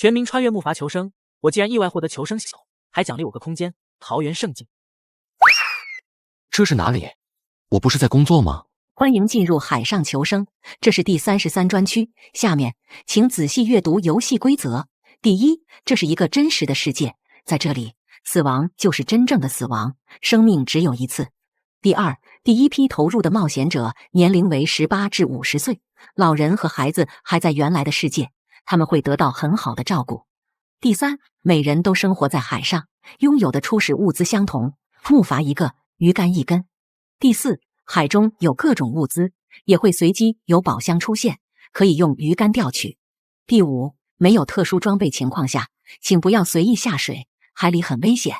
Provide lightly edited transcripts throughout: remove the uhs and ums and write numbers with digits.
全民穿越木筏求生，我竟然意外获得求生系统，还奖励我个空间。桃园胜境。这是哪里？我不是在工作吗？欢迎进入海上求生，这是第33专区。下面请仔细阅读游戏规则。第一，这是一个真实的世界，在这里，死亡就是真正的死亡，生命只有一次。第二，第一批投入的冒险者年龄为18至50岁，老人和孩子还在原来的世界，他们会得到很好的照顾。第三，每人都生活在海上，拥有的初始物资相同，木筏一个，鱼竿一根。第四，海中有各种物资，也会随机有宝箱出现，可以用鱼竿钓取。第五，没有特殊装备情况下，请不要随意下水，海里很危险。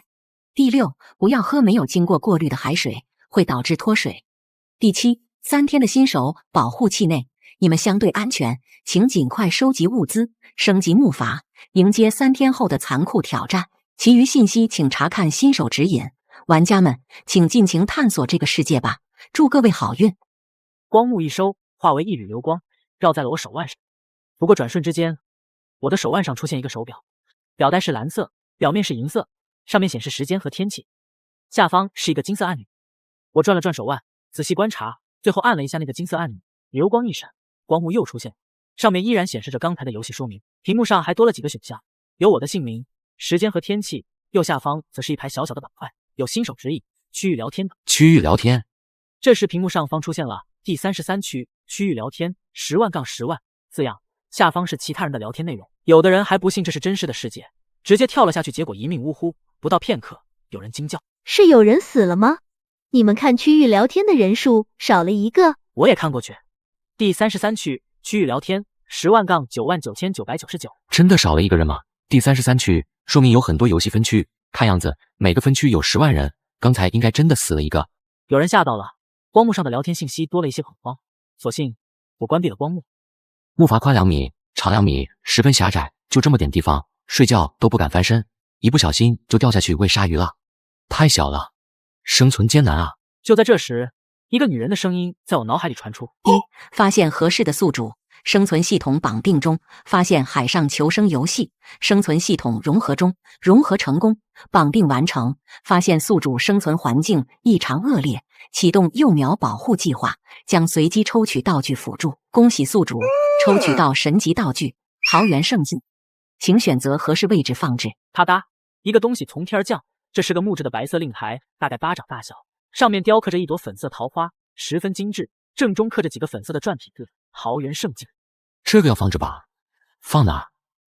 第六，不要喝没有经过过滤的海水，会导致脱水。第七，3天的新手保护器内，你们相对安全，请尽快收集物资，升级木筏，迎接3天后的残酷挑战。其余信息请查看新手指引。玩家们，请尽情探索这个世界吧！祝各位好运。光幕一收，化为一缕流光，绕在了我手腕上。不过转瞬之间，我的手腕上出现一个手表，表带是蓝色，表面是银色，上面显示时间和天气，下方是一个金色按钮。我转了转手腕，仔细观察，最后按了一下那个金色按钮，流光一闪，光幕又出现，上面依然显示着刚才的游戏说明，屏幕上还多了几个选项，有我的姓名、时间和天气，右下方则是一排小小的板块，有新手指引、区域聊天等。区域聊天。这时屏幕上方出现了第33区区域聊天10万杠10万字样，下方是其他人的聊天内容。有的人还不信这是真实的世界，直接跳了下去，结果一命呜呼。不到片刻，有人惊叫：是有人死了吗？你们看区域聊天的人数少了一个。我也看过去，第33区区域聊天10万杠9万9999。真的少了一个人吗？第33区说明有很多游戏分区，看样子每个分区有10万人，刚才应该真的死了一个。有人吓到了，光幕上的聊天信息多了一些恐慌，索性我关闭了光幕。木筏宽2米，长2米，十分狭窄，就这么点地方，睡觉都不敢翻身，一不小心就掉下去喂鲨鱼了。太小了，生存艰难啊！就在这时，一个女人的声音在我脑海里传出：发现合适的宿主，生存系统绑定中，发现海上求生游戏，生存系统融合中，融合成功，绑定完成。发现宿主生存环境异常恶劣，启动幼苗保护计划，将随机抽取道具辅助。恭喜宿主抽取到神级道具桃园胜境，请选择合适位置放置。啪嗒，一个东西从天而降，这是个木质的白色令牌，大概巴掌大小，上面雕刻着一朵粉色桃花，十分精致，正中刻着几个粉色的篆体字：桃园胜境。这个要放置吧？放哪？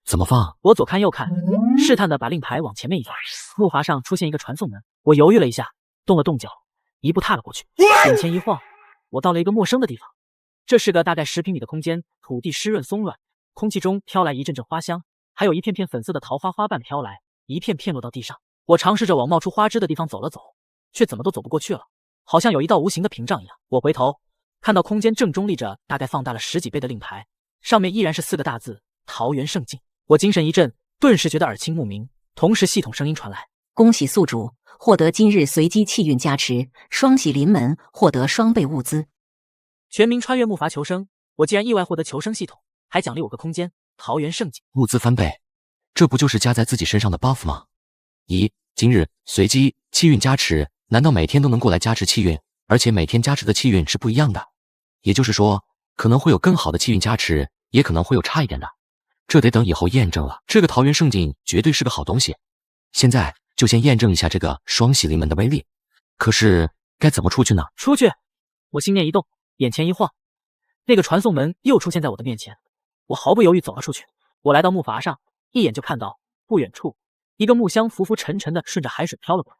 怎么放？我左看右看，试探的把令牌往前面一放，木筏上出现一个传送门，我犹豫了一下，动了动脚，一步踏了过去，眼前一晃，我到了一个陌生的地方。这是个大概10平米的空间，土地湿润松软，空气中飘来一阵阵花香，还有一片片粉色的桃花花瓣飘来，一片片落到地上。我尝试着往冒出花枝的地方走了走，却怎么都走不过去了，好像有一道无形的屏障一样。我回头看到空间正中立着大概放大了10几倍的令牌，上面依然是4个大字：桃园胜境。我精神一振，顿时觉得耳清目明，同时系统声音传来：恭喜宿主获得今日随机气运加持，双喜临门，获得双倍物资。全民穿越木筏求生，我竟然意外获得求生系统，还奖励我个空间。桃园胜境。物资翻倍，这不就是加在自己身上的 buff 吗？咦，今日随机气运加持，难道每天都能过来加持气运？而且每天加持的气运是不一样的，也就是说，可能会有更好的气运加持，也可能会有差一点的。这得等以后验证了。这个桃园胜境绝对是个好东西，现在就先验证一下这个双喜临门的威力。可是该怎么出去呢？出去！我心念一动，眼前一晃，那个传送门又出现在我的面前。我毫不犹豫走了出去。我来到木筏上，一眼就看到不远处一个木箱浮浮沉沉的顺着海水飘了过来。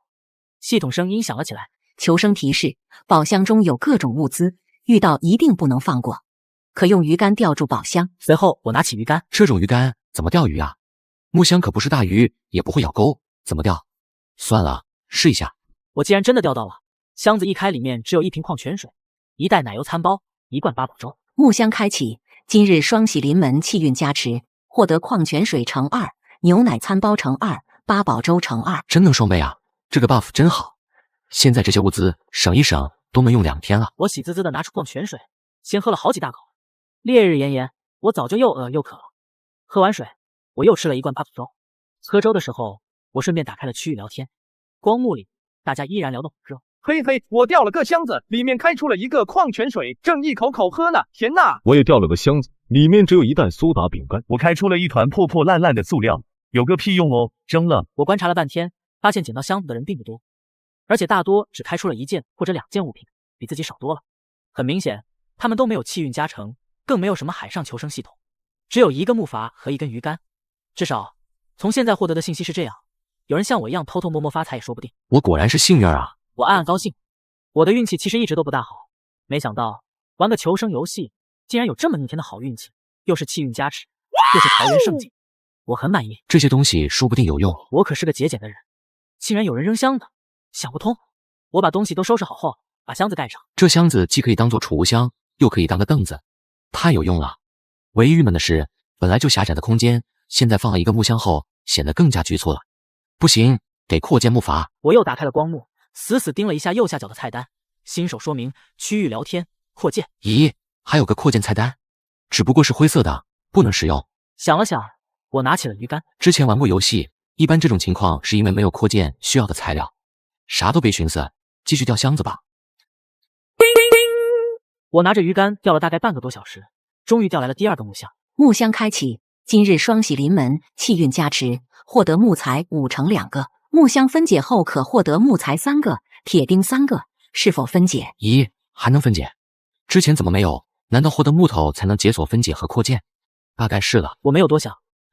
系统声音响了起来：求生提示，宝箱中有各种物资，遇到一定不能放过，可用鱼竿吊住宝箱。随后我拿起鱼竿，这种鱼竿怎么钓鱼啊？木箱可不是大鱼，也不会咬钩，怎么钓？算了，试一下。我竟然真的钓到了。箱子一开，里面只有一瓶矿泉水、一袋奶油餐包、一罐八宝粥。木箱开启，今日双喜临门，气运加持，获得矿泉水乘2，牛奶餐包乘2，八宝粥乘2。真能双倍啊！这个 buff 真好。现在这些物资省一省都能用2天了。我喜滋滋的拿出矿泉水，先喝了好几大口。烈日炎炎，我早就又饿又渴了。喝完水，我又吃了一罐 buff 粥。喝粥的时候，我顺便打开了区域聊天，光幕里大家依然聊得火热。嘿嘿，我掉了个箱子，里面开出了一个矿泉水，正一口口喝呢，甜呐！我也掉了个箱子，里面只有一袋苏打饼干。我开出了一团破破烂烂的塑料，有个屁用哦，扔了。我观察了半天，发现捡到箱子的人并不多，而且大多只开出了1件或者2件物品，比自己少多了。很明显，他们都没有气运加成，更没有什么海上求生系统，只有一个木筏和一根鱼竿。至少从现在获得的信息是这样，有人像我一样偷偷摸摸发财也说不定。我果然是幸运啊！我暗暗高兴，我的运气其实一直都不大好，没想到玩个求生游戏竟然有这么逆天的好运气，又是气运加持，又是桃源圣境，我很满意。这些东西说不定有用。我可是个节俭的人，竟然有人扔箱子，想不通。我把东西都收拾好后，把箱子盖上。这箱子既可以当做储物箱，又可以当个凳子，太有用了。唯一郁闷的是，本来就狭窄的空间，现在放了一个木箱后，显得更加局促了。不行，得扩建木筏。我又打开了光幕，死死盯了一下右下角的菜单，新手说明区域聊天扩建。咦，还有个扩建菜单，只不过是灰色的，不能使用。想了想，我拿起了鱼竿。之前玩过游戏，一般这种情况是因为没有扩建需要的材料。啥都别寻思，继续吊箱子吧。我拿着鱼竿钓了大概半个多小时，终于钓来了第2个木箱。木箱开启，今日双喜临门，气运加持，获得木材5成2个。木箱分解后可获得木材3个，铁钉3个，是否分解？咦，还能分解？之前怎么没有？难道获得木头才能解锁分解和扩建？大概是了。我没有多想，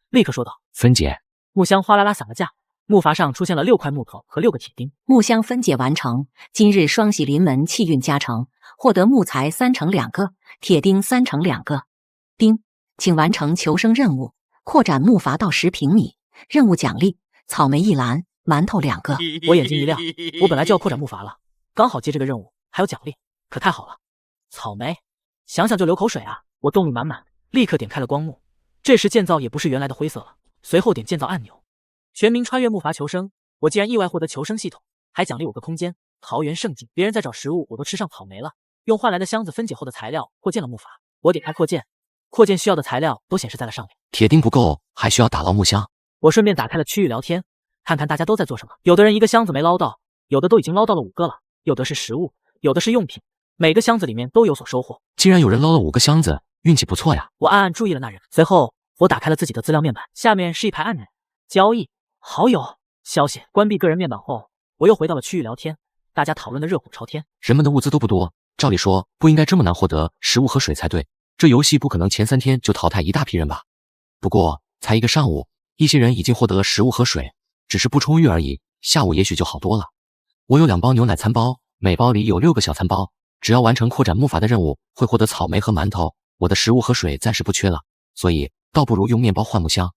立刻说道：分解。木箱哗啦啦响了架，木筏上出现了6块木头和6个铁钉。木箱分解完成，今日双喜临门，气运加成，获得木材3成2个，铁钉3成2个。丁，请完成求生任务，扩展木筏到10平米。任务奖励：草莓1篮，馒头2个。我眼睛一亮，我本来就要扩展木筏了，刚好接这个任务，还有奖励，可太好了！草莓，想想就流口水啊！我动力满满，立刻点开了光幕。这时建造也不是原来的灰色了，随后点建造按钮。全民穿越木筏求生，我竟然意外获得求生系统，还奖励我个空间，桃源圣境。别人在找食物，我都吃上草莓了。用换来的箱子分解后的材料扩建了木筏，我点开扩建，扩建需要的材料都显示在了上面。铁钉不够，还需要打捞木箱。我顺便打开了区域聊天，看看大家都在做什么。有的人一个箱子没捞到，有的都已经捞到了5个了，有的是食物，有的是用品，每个箱子里面都有所收获。竟然有人捞了5个箱子，运气不错呀！我暗暗注意了那人。随后我打开了自己的资料面板，下面是一排按钮：交易、好友、消息。关闭个人面板后，我又回到了区域聊天，大家讨论的热火朝天。人们的物资都不多，照理说不应该这么难获得食物和水才对。这游戏不可能前3天就淘汰一大批人吧？不过才一个上午，一些人已经获得了食物和水，只是不充裕而已，下午也许就好多了。我有2包牛奶餐包，每包里有6个小餐包，只要完成扩展木筏的任务，会获得草莓和馒头。我的食物和水暂时不缺了，所以倒不如用面包换木箱。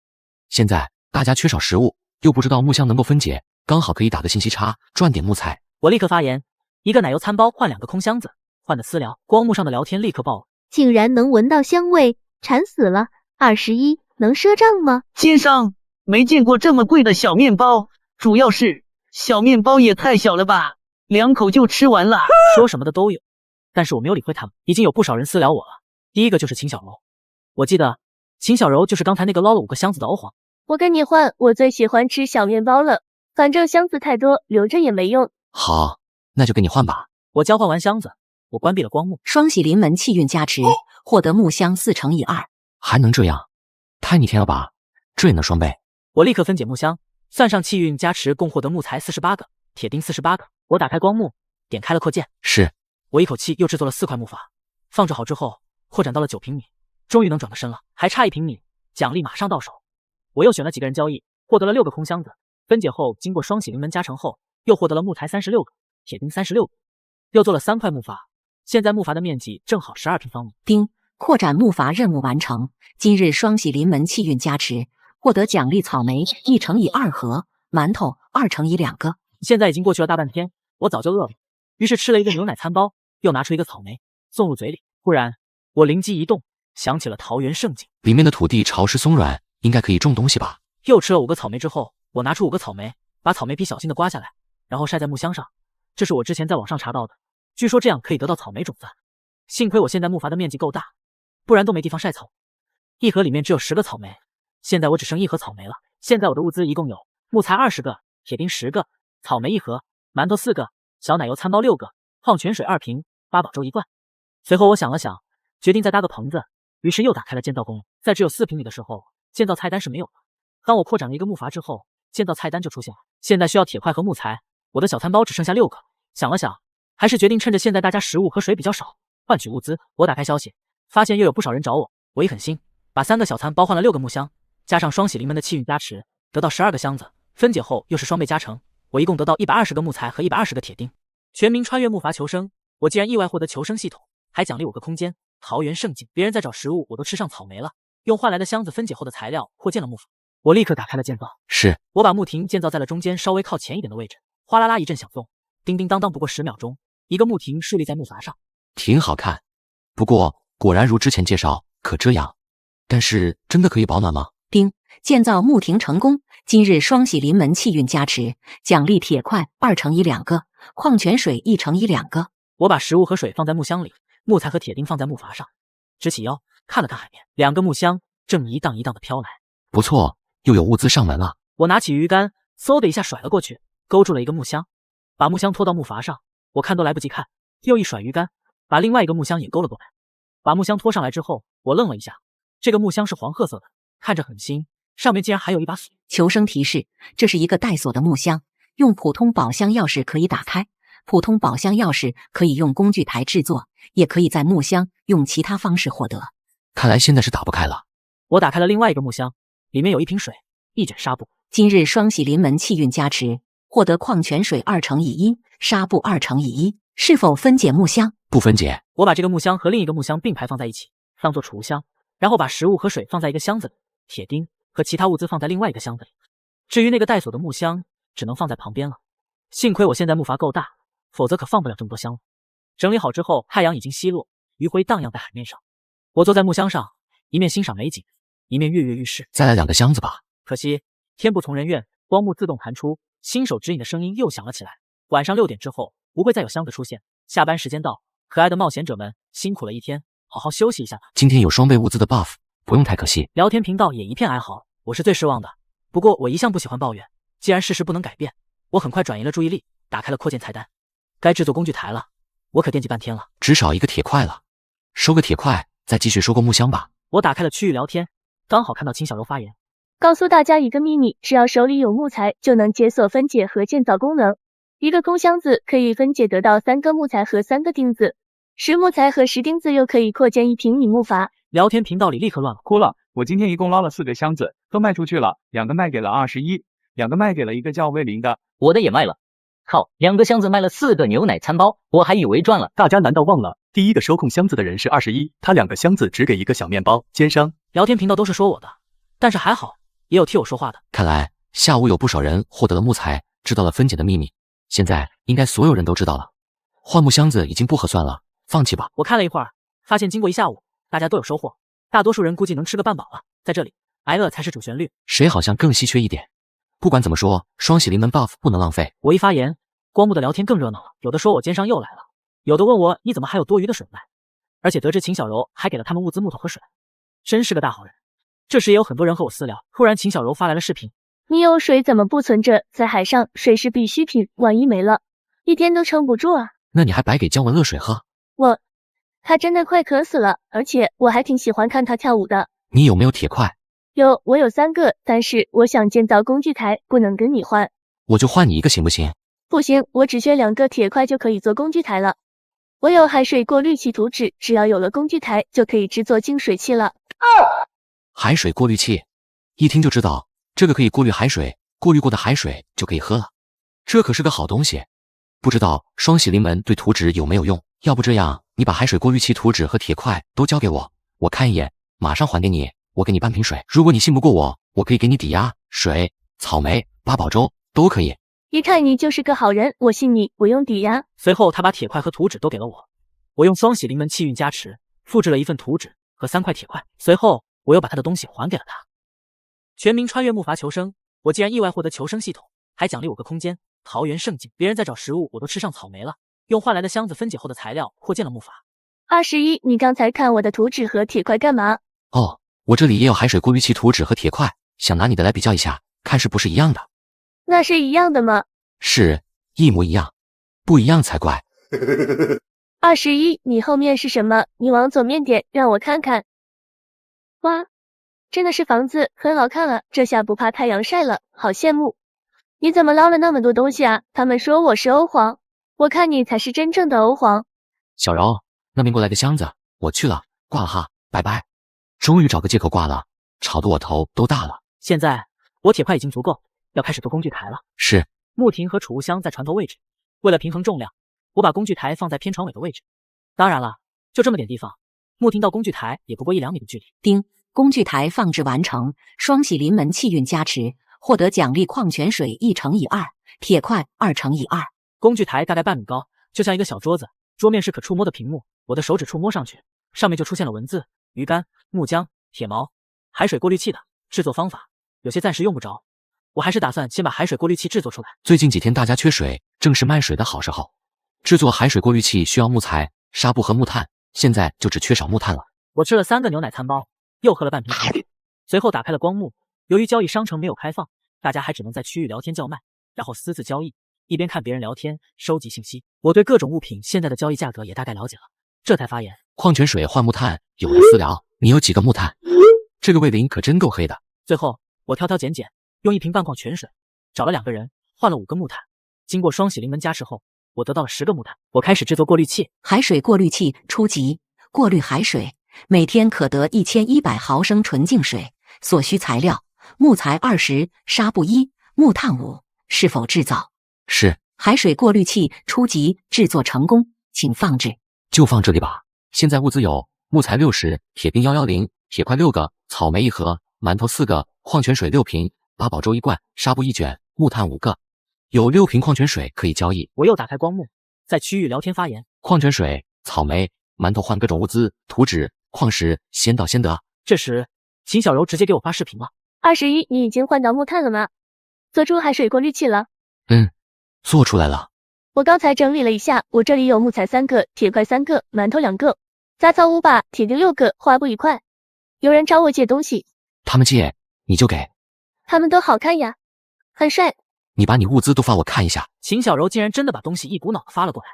现在大家缺少食物，又不知道木箱能够分解，刚好可以打个信息差，赚点木材。我立刻发言：一个奶油餐包换2个空箱子，换的私聊。光幕上的聊天立刻爆了，竟然能闻到香味，馋死了。21能赊账吗？先生，没见过这么贵的小面包，主要是小面包也太小了吧，2口就吃完了。说什么的都有，但是我没有理会他们。已经有不少人私聊我了，第一个就是秦小柔。我记得秦小柔就是刚才那个捞了5个箱子的欧皇。我跟你换，我最喜欢吃小面包了，反正箱子太多，留着也没用。好，那就跟你换吧。我交换完箱子，我关闭了光幕。双喜临门，气运加持，获得木箱4乘以2。还能这样？太逆天了吧！这也能双倍？我立刻分解木箱，算上气运加持，共获得木材48个，铁钉48个。我打开光幕，点开了扩建。是。我一口气又制作了4块木筏，放置好之后，扩展到了9平米，终于能转个身了，还差1平米，奖励马上到手。我又选了几个人交易，获得了6个空箱子，分解后经过双喜临门加成后，又获得了木材36个，铁钉36个，又做了3块木筏。现在木筏的面积正好12平方米。丁，扩展木筏任务完成，今日双喜临门，气运加持，获得奖励草莓1乘以2盒，馒头2乘以2个。现在已经过去了大半天，我早就饿了，于是吃了一个牛奶餐包，又拿出一个草莓送入嘴里。忽然我灵机一动，想起了桃源圣境，里面的土地潮湿松软，应该可以种东西吧。又吃了5个草莓之后，我拿出5个草莓，把草莓皮小心的刮下来，然后晒在木箱上。这是我之前在网上查到的，据说这样可以得到草莓种子。幸亏我现在木筏的面积够大，不然都没地方晒草。一盒里面只有10个草莓，现在我只剩1盒草莓了。现在我的物资一共有木材20个，铁钉10个，草莓1盒，馒头4个，小奶油餐包6个，矿泉水2瓶，八宝粥1罐。随后我想了想，决定再搭个棚子，于是又打开了建造功能。在只有4平米的时候，建造菜单是没有的。当我扩展了一个木筏之后，建造菜单就出现了。现在需要铁块和木材，我的小餐包只剩下6个。想了想，还是决定趁着现在大家食物和水比较少，换取物资。我打开消息，发现又有不少人找我。我一狠心，把3个小餐包换了6个木箱，加上双喜临门的气运加持，得到12个箱子。分解后又是双倍加成，我一共得到120个木材和120个铁钉。全民穿越木筏求生，我竟然意外获得求生系统，还奖励我个空间桃源圣境。别人在找食物，我都吃上草莓了。用换来的箱子分解后的材料扩建了木筏，我立刻打开了建造。是我把木亭建造在了中间稍微靠前一点的位置，哗啦啦一阵响动，叮叮当当，不过10秒钟，一个木亭竖立在木筏上，挺好看。不过果然如之前介绍，可遮阳，但是真的可以保暖吗？丁，建造木亭成功，今日双喜临门气运加持，奖励铁块2乘1 2个，矿泉水1乘1 2个。我把食物和水放在木箱里，木材和铁钉放在木筏上，直起腰看了看海面，2个木箱正一荡一荡的飘来。不错，又有物资上门了。我拿起鱼竿，嗖的一下甩了过去，勾住了一个木箱，把木箱拖到木筏上。我看都来不及看，又一甩鱼竿，把另外一个木箱也勾了过来。把木箱拖上来之后，我愣了一下，这个木箱是黄褐色的，看着很新，上面竟然还有一把锁。求生提示：这是一个带锁的木箱，用普通宝箱钥匙可以打开。普通宝箱钥匙可以用工具台制作，也可以在木箱用其他方式获得。看来现在是打不开了。我打开了另外一个木箱，里面有1瓶水，1卷纱布。今日双喜临门气运加持，获得矿泉水2乘以1，纱布2乘以1。是否分解木箱？不分解。我把这个木箱和另一个木箱并排放在一起，当做储物箱，然后把食物和水放在一个箱子里，铁钉和其他物资放在另外一个箱子里。至于那个带锁的木箱，只能放在旁边了。幸亏我现在木筏够大，否则可放不了这么多箱了。整理好之后，太阳已经西落，余晖荡漾在海面上。我坐在木箱上，一面欣赏美景，一面跃跃欲试。再来2个箱子吧。可惜天不从人愿，光幕自动弹出，新手指引的声音又响了起来。晚上6点之后不会再有箱子出现，下班时间到，可爱的冒险者们辛苦了一天，好好休息一下吧。今天有双倍物资的 buff， 不用太可惜。聊天频道也一片哀嚎，我是最失望的。不过我一向不喜欢抱怨，既然事实不能改变，我很快转移了注意力，打开了扩建菜单。该制作工具台了，我可惦记半天了。只少1个铁块了，收个铁块，再继续收购木箱吧。我打开了区域聊天，刚好看到秦小柔发言，告诉大家一个秘密，只要手里有木材，就能解锁分解和建造功能。一个空箱子可以分解得到3个木材和3个钉子，10木材和10钉子又可以扩建1平米木筏。聊天频道里立刻乱了，哭了！我今天一共捞了4个箱子，都卖出去了，2个卖给了21，2个卖给了一个叫魏林的。我的也卖了。靠，2个箱子卖了4个牛奶餐包，我还以为赚了。大家难道忘了，第一个收控箱子的人是21，他2个箱子只给1个小面包，奸商。聊天频道都是说我的，但是还好，也有替我说话的。看来下午有不少人获得了木材，知道了分解的秘密。现在应该所有人都知道了。换木箱子已经不合算了，放弃吧。我看了一会儿，发现经过一下午，大家都有收获，大多数人估计能吃个半饱了。在这里，挨饿才是主旋律。谁好像更稀缺一点。不管怎么说，双喜临门 buff 不能浪费。我一发言，光幕的聊天更热闹了，有的说我奸商又来了，有的问我你怎么还有多余的水卖，而且得知秦小柔还给了他们物资木头和水，真是个大好人。这时也有很多人和我私聊，突然秦小柔发来了视频。你有水怎么不存着？在海上水是必需品，万一没了，一天都撑不住啊。那你还白给姜文热水喝？他真的快渴死了，而且我还挺喜欢看他跳舞的。你有没有铁块？我有3个，但是我想建造工具台，不能跟你换。我就换你1个行不行？不行，我只缺2个铁块就可以做工具台了。我有海水过滤器图纸，只要有了工具台，就可以制作净水器了。海水过滤器，一听就知道这个可以过滤海水，过滤过的海水就可以喝了。这可是个好东西。不知道双喜临门对图纸有没有用？要不这样，你把海水过滤器图纸和铁块都交给我，我看一眼，马上还给你。我给你半瓶水，如果你信不过我，我可以给你抵押水、草莓、八宝粥都可以。一看你就是个好人，我信你，不用抵押。随后他把铁块和图纸都给了我，我用双喜临门气运加持，复制了1份图纸和3块铁块。随后我又把他的东西还给了他。全民穿越木筏求生，我竟然意外获得求生系统，还奖励我个空间桃源圣境。别人在找食物，我都吃上草莓了。用换来的箱子分解后的材料扩建了木筏。21，你刚才看我的图纸和铁块干嘛？哦，我这里也有海水过滤器图纸和铁块，想拿你的来比较一下，看是不是一样的。那是一样的吗？是一模一样，不一样才怪。21，你后面是什么？你往左面点，让我看看。哇，真的是房子，很好看了，这下不怕太阳晒了，好羡慕。你怎么捞了那么多东西啊？他们说我是欧皇，我看你才是真正的欧皇。小柔，那边过来个箱子，我去了，挂了哈，拜拜。终于找个借口挂了，吵得我头都大了。现在我铁块已经足够，要开始做工具台了。是。木亭和储物箱在船头位置，为了平衡重量，我把工具台放在偏船尾的位置。当然了，就这么点地方，木亭到工具台也不过1-2米的距离。丁，工具台放置完成，双喜临门气运加持，获得奖励矿泉水1×2，铁块2×2。工具台大概半米高，就像一个小桌子，桌面是可触摸的屏幕，我的手指触摸上去，上面就出现了文字：鱼竿、木浆、铁锚、海水过滤器的制作方法。有些暂时用不着，我还是打算先把海水过滤器制作出来。最近几天大家缺水，正是卖水的好时候。制作海水过滤器需要木材、纱布和木炭，现在就只缺少木炭了。我吃了3个牛奶餐包，又喝了半瓶水，随后打开了光幕。由于交易商城没有开放，大家还只能在区域聊天叫卖，然后私自交易，一边看别人聊天，收集信息。我对各种物品现在的交易价格也大概了解了，这才发言。矿泉水换木炭，有人私聊，你有几个木炭？这个魏林可真够黑的。最后我挑挑拣拣，用1瓶半矿泉水找了2个人，换了5个木炭。经过双喜临门加持后，我得到了10个木炭。我开始制作过滤器。海水过滤器初级，过滤海水，每天可得1100毫升纯净水。所需材料：木材20，纱布1，木炭5。是否制造？是。海水过滤器初级制作成功，请放置。就放这里吧。现在物资有木材60，铁钉110，铁块6个，草莓1盒，馒头4个，矿泉水6瓶，八宝粥1罐，纱布1卷，木炭5个。有6瓶矿泉水可以交易。我又打开光幕，在区域聊天发言。矿泉水、草莓、馒头换各种物资，图纸、矿石，先到先得。这时，秦小柔直接给我发视频了。21，你已经换到木炭了吗？做出海水过滤器了？做出来了。我刚才整理了一下，我这里有木材3个，铁块3个，馒头2个，杂草5把，铁钉6个，花布1块。有人找我借东西，他们借你就给。他们都好看呀，很帅。你把你物资都发我看一下。秦小柔竟然真的把东西一股脑的发了过来。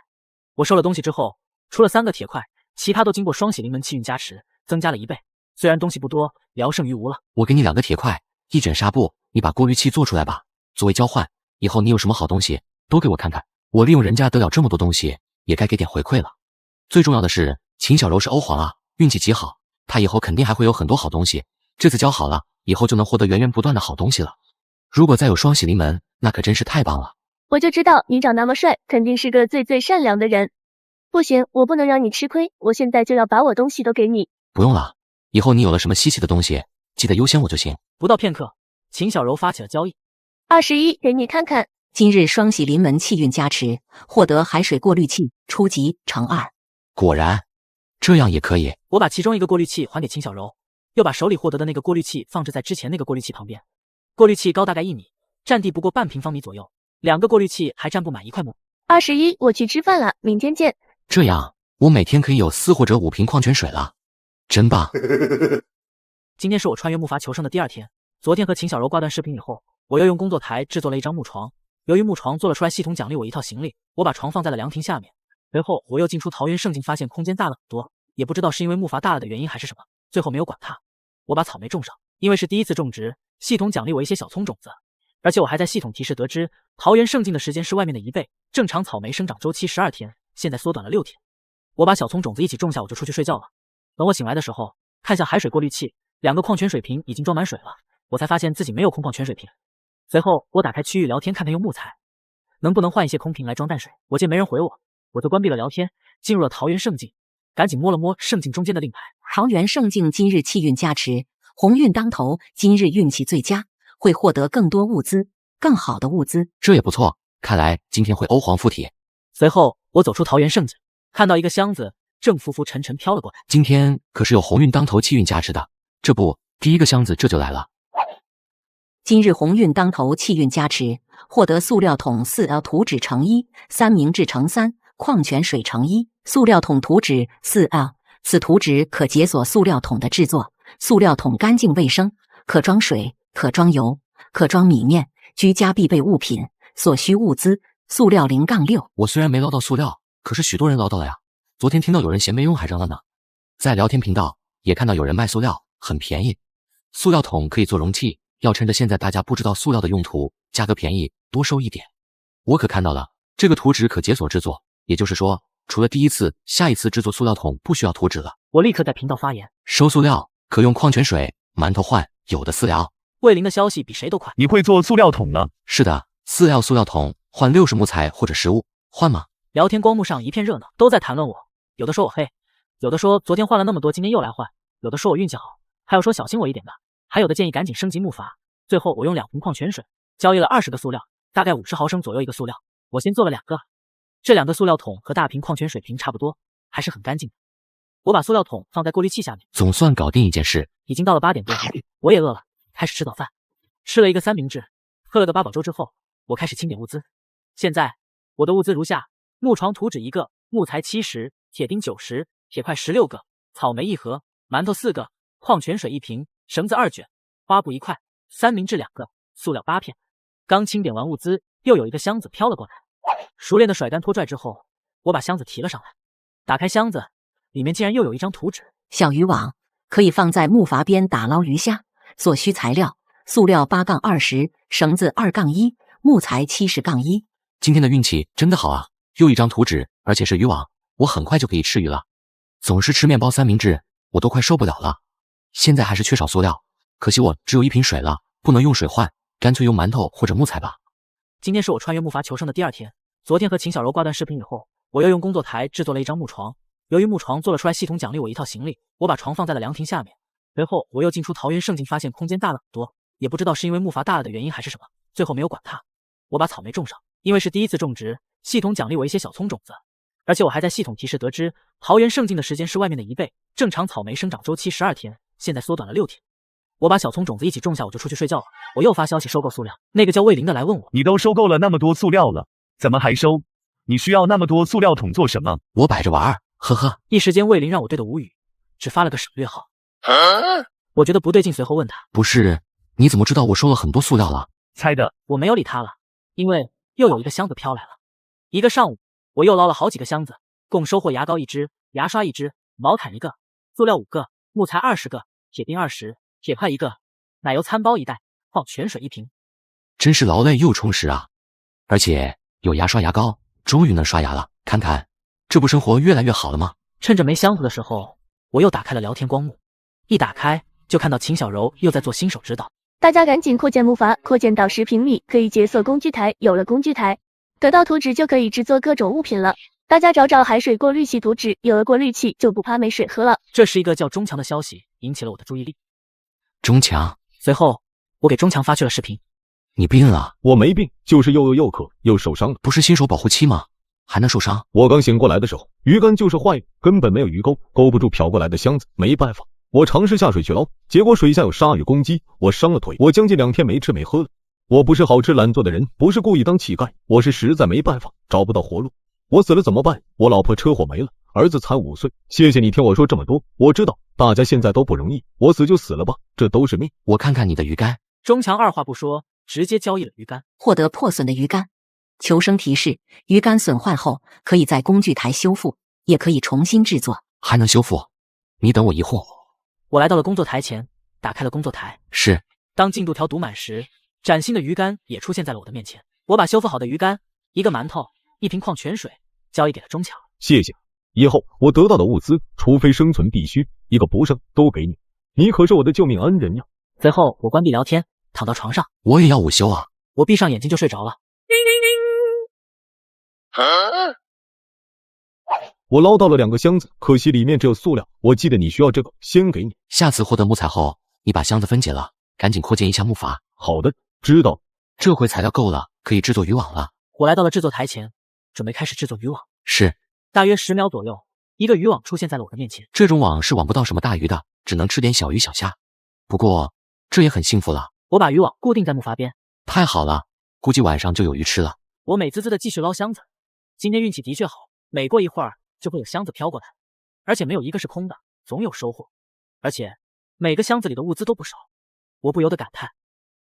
我收了东西之后，除了3个铁块，其他都经过双喜临门气运加持，增加了1倍。虽然东西不多，聊胜于无了。我给你2个铁块，1卷纱布，你把过滤器做出来吧，作为交换。以后你有什么好东西都给我看看，我利用人家得了这么多东西，也该给点回馈了。最重要的是，秦小柔是欧皇啊，运气极好，她以后肯定还会有很多好东西。这次交好了，以后就能获得源源不断的好东西了。如果再有双喜临门，那可真是太棒了。我就知道你长那么帅，肯定是个最善良的人。不行，我不能让你吃亏，我现在就要把我东西都给你。不用了，以后你有了什么稀奇的东西，记得优先我就行。不到片刻，秦小柔发起了交易。21，给你看看。今日双喜临门气运加持，获得海水过滤器初级×2。果然，这样也可以。我把其中一个过滤器还给秦小柔，又把手里获得的那个过滤器放置在之前那个过滤器旁边。过滤器高大概1米，占地不过半平方米左右，2个过滤器还占不满1块木。21，我去吃饭了，明天见。这样，我每天可以有4或者5瓶矿泉水了，真棒。今天是我穿越木筏求生的第2天。昨天和秦小柔挂断视频以后，我又用工作台制作了一张木床。由于木床做了出来，系统奖励我1套行李，我把床放在了凉亭下面。随后我又进出桃源圣境，发现空间大了很多，也不知道是因为木筏大了的原因还是什么，最后没有管它。我把草莓种上，因为是第一次种植，系统奖励我一些小葱种子，而且我还在系统提示得知，桃源圣境的时间是外面的1倍，正常草莓生长周期12天，现在缩短了6天。我把小葱种子一起种下，我就出去睡觉了。等我醒来的时候，看向海水过滤器，2个矿泉水瓶已经装满水了，我才发现自己没有空矿泉水瓶。随后我打开区域聊天，看看用木材能不能换一些空瓶来装淡水。我见没人回我，我就关闭了聊天，进入了桃源圣境，赶紧摸了摸圣境中间的令牌。桃源圣境今日气运加持，鸿运当头，今日运气最佳，会获得更多物资，更好的物资。这也不错，看来今天会欧皇附体。随后我走出桃源圣境，看到一个箱子正浮浮沉沉飘了过来。今天可是有鸿运当头气运加持的，这不，第一个箱子这就来了。今日鸿运当头，气运加持，获得塑料桶4L 图纸×1，三明治×3，矿泉水×1。塑料桶图纸4L，此图纸可解锁塑料桶的制作，塑料桶干净卫生，可装水，可装油，可装米面，居家必备物品，所需物资。塑料0-6。我虽然没捞到塑料，可是许多人捞到了呀。昨天听到有人嫌没用还扔了呢。在聊天频道也看到有人卖塑料，很便宜。塑料桶可以做容器，要趁着现在大家不知道塑料的用途，价格便宜，多收一点。我可看到了，这个图纸可解锁制作，也就是说，除了第一次，下一次制作塑料桶不需要图纸了。我立刻在频道发言，收塑料可用矿泉水、馒头换，有的私聊。魏林的消息比谁都快。你会做塑料桶了？是的，塑料桶换60木材或者食物，换吗？聊天光幕上一片热闹，都在谈论我，有的说我黑，有的说昨天换了那么多，今天又来换，有的说我运气好，还有说小心我一点的，还有的建议赶紧升级木筏。最后我用2瓶矿泉水交易了20个塑料，大概50毫升左右一个塑料。我先做了2个，这2个塑料桶和大瓶矿泉水瓶差不多，还是很干净的。我把塑料桶放在过滤器下面，总算搞定一件事。已经到了8点多，我也饿了，开始吃早饭。吃了一个三明治，喝了个八宝粥之后，我开始清点物资。现在我的物资如下：木床图纸1个，木材70，铁钉90，铁块16个，草莓1盒，馒头4个，矿泉水1瓶，绳子2卷，花布1块，三明治2个，塑料8片。刚清点完物资，又有一个箱子飘了过来。熟练的甩干拖拽之后，我把箱子提了上来。打开箱子，里面竟然又有一张图纸。小渔网可以放在木筏边打捞鱼虾。所需材料：塑料8-20，绳子2-1，木材70-1。今天的运气真的好啊，又一张图纸，而且是渔网，我很快就可以吃鱼了。总是吃面包三明治，我都快受不了了。现在还是缺少塑料，可惜我只有1瓶水了，不能用水换，干脆用馒头或者木材吧。今天是我穿越木筏求生的第2天。昨天和秦小柔挂断视频以后，我又用工作台制作了一张木床。由于木床做了出来，系统奖励我1套行李，我把床放在了凉亭下面。随后我又进出桃园胜境，发现空间大了很多，也不知道是因为木筏大了的原因还是什么，最后没有管它。我把草莓种上，因为是第一次种植，系统奖励我一些小葱种子，而且我还在系统提示得知，桃园胜境的时间是外面的1倍，正常草莓生长周期12天，现在缩短了6天。我把小葱种子一起种下，我就出去睡觉了。我又发消息收购塑料，那个叫魏林的来问我，你都收购了那么多塑料了，怎么还收？你需要那么多塑料桶做什么？我摆着玩，呵呵。一时间魏林让我对的无语，只发了个省略号。我觉得不对劲，随后问他，不是，你怎么知道我收了很多塑料了？猜的。我没有理他了，因为又有一个箱子飘来了。一个上午，我又捞了好几个箱子，共收获牙膏1支，牙刷1支，毛毯1个，塑料5个，木材20个，铁钉20，铁块1个，奶油餐包1袋，矿泉水1瓶。真是劳累又充实啊！而且有牙刷牙膏，终于能刷牙了。看看，这不生活越来越好了吗？趁着没箱子的时候，我又打开了聊天光幕，一打开就看到秦小柔又在做新手指导。大家赶紧扩建木筏，扩建到10平米，可以解锁工具台。有了工具台，得到图纸就可以制作各种物品了。大家找找海水过滤器图纸，有了过滤器就不怕没水喝了。这是一个叫钟强的消息，引起了我的注意力。钟强，随后我给钟强发去了视频。你病了？我没病，就是又饿又渴又受伤了。不是新手保护期吗？还能受伤？我刚醒过来的时候，鱼竿就是坏，根本没有鱼钩，勾不住漂过来的箱子。没办法，我尝试下水去捞，结果水下有鲨鱼攻击，我伤了腿。我将近2天没吃没喝了。我不是好吃懒做的人，不是故意当乞丐，我是实在没办法，找不到活路。我死了怎么办？我老婆车祸没了，儿子才5岁。谢谢你听我说这么多，我知道大家现在都不容易，我死就死了吧，这都是命。我看看你的鱼竿。钟强二话不说，直接交易了鱼竿，获得破损的鱼竿。求生提示：鱼竿损坏后，可以在工具台修复，也可以重新制作。还能修复？你等我一会儿。我来到了工作台前，打开了工作台。是。当进度条读满时，崭新的鱼竿也出现在了我的面前。我把修复好的鱼竿、1个馒头、1瓶矿泉水交易给了钟强。谢谢，以后我得到的物资，除非生存必须，一个不剩都给你。你可是我的救命恩人呀！随后我关闭聊天，躺到床上。我也要午休啊！我闭上眼睛就睡着了。我捞到了2个箱子，可惜里面只有塑料。我记得你需要这个，先给你。下次获得木材后，你把箱子分解了，赶紧扩建一下木筏。好的，知道。这回材料够了，可以制作渔网了。我来到了制作台前，准备开始制作渔网。是。大约10秒左右，一个渔网出现在了我的面前。这种网是网不到什么大鱼的，只能吃点小鱼小虾。不过这也很幸福了。我把渔网固定在木筏边。太好了，估计晚上就有鱼吃了。我美滋滋的继续捞箱子。今天运气的确好，每过一会儿就会有箱子飘过来，而且没有一个是空的，总有收获。而且每个箱子里的物资都不少，我不由得感叹，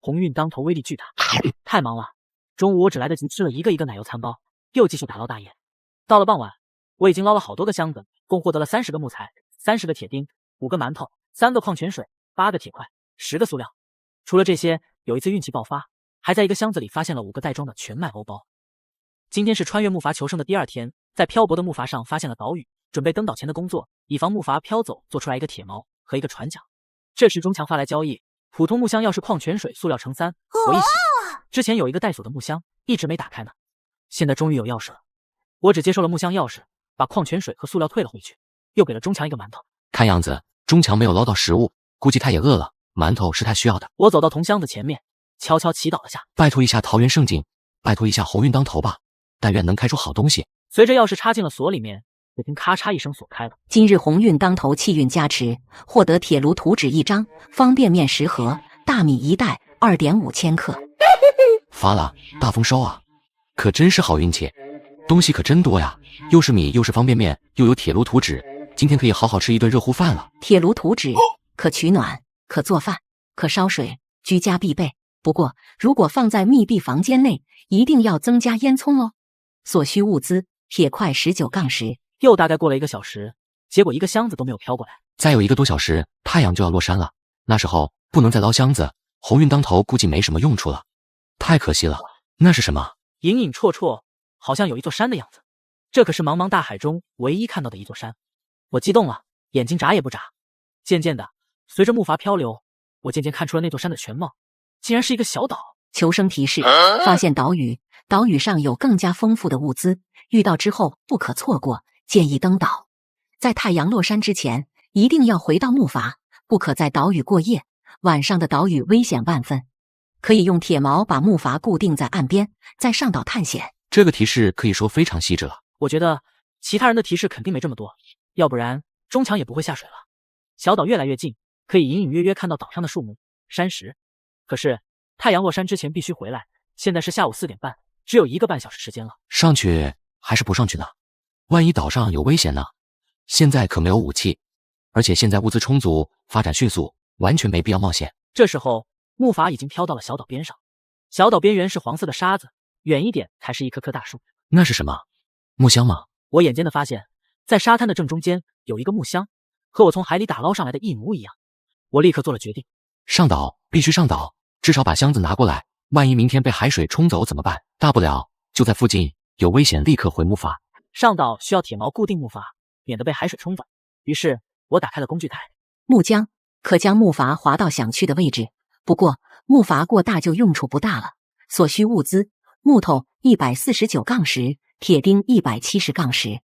鸿运当头威力巨大。太忙了，中午我只来得及吃了一个奶油餐包，又继续打捞大雁。到了傍晚，我已经捞了好多个箱子，共获得了30个木材、30个铁钉、5个馒头、3个矿泉水、8个铁块、10个塑料。除了这些，有一次运气爆发，还在一个箱子里发现了5个袋装的全麦欧包。今天是穿越木筏求生的第2天，在漂泊的木筏上发现了岛屿，准备登岛前的工作，以防木筏飘走，做出来一个铁锚和一个船桨。这时钟强发来交易，普通木箱要是矿泉水、塑料乘3。我一喜，之前有一个带锁的木箱一直没打开呢，现在终于有钥匙了。我只接受了木箱钥匙，把矿泉水和塑料退了回去，又给了钟强一个馒头。看样子钟强没有捞到食物，估计他也饿了，馒头是他需要的。我走到铜箱子前面，悄悄祈祷了下，拜托一下桃园圣境，拜托一下鸿运当头吧，但愿能开出好东西。随着钥匙插进了锁里面，只听咔嚓一声，锁开了。今日鸿运当头，气运加持，获得铁炉图纸1张，方便面10盒，大米1袋，2.5千克。发了，大丰收啊！可真是好运气，东西可真多呀，又是米，又是方便面，又有铁炉图纸，今天可以好好吃一顿热乎饭了。铁炉图纸可取暖，可做饭，可烧水，居家必备。不过，如果放在密闭房间内，一定要增加烟囱哦。所需物资：铁块19-10。又大概过了1个小时，结果一个箱子都没有飘过来。再有1个多小时，太阳就要落山了，那时候不能再捞箱子，鸿运当头估计没什么用处了，太可惜了。那是什么？隐隐绰绰，好像有一座山的样子。这可是茫茫大海中唯一看到的一座山。我激动了，眼睛眨也不眨。渐渐的，随着木筏漂流，我渐渐看出了那座山的全貌，竟然是一个小岛。求生提示：发现岛屿，岛屿上有更加丰富的物资，遇到之后不可错过，建议登岛。在太阳落山之前，一定要回到木筏，不可在岛屿过夜。晚上的岛屿危险万分，可以用铁锚把木筏固定在岸边，再上岛探险。这个提示可以说非常细致了。我觉得其他人的提示肯定没这么多，要不然钟强也不会下水了。小岛越来越近，可以隐隐约约看到岛上的树木、山石。可是太阳落山之前必须回来，现在是下午4点半，只有1个半小时时间了。上去还是不上去呢？万一岛上有危险呢？现在可没有武器，而且现在物资充足，发展迅速，完全没必要冒险。这时候木筏已经飘到了小岛边上，小岛边缘是黄色的沙子，远一点才是一棵棵大树。那是什么？木箱吗？我眼尖的发现，在沙滩的正中间有一个木箱，和我从海里打捞上来的一模一样。我立刻做了决定，上岛，必须上岛，至少把箱子拿过来，万一明天被海水冲走怎么办？大不了就在附近，有危险立刻回木筏。上岛需要铁锚固定木筏，免得被海水冲走。于是我打开了工具台，木浆可将木筏划到想去的位置，不过木筏过大就用处不大了。所需物资：木头149-10，铁钉170-10，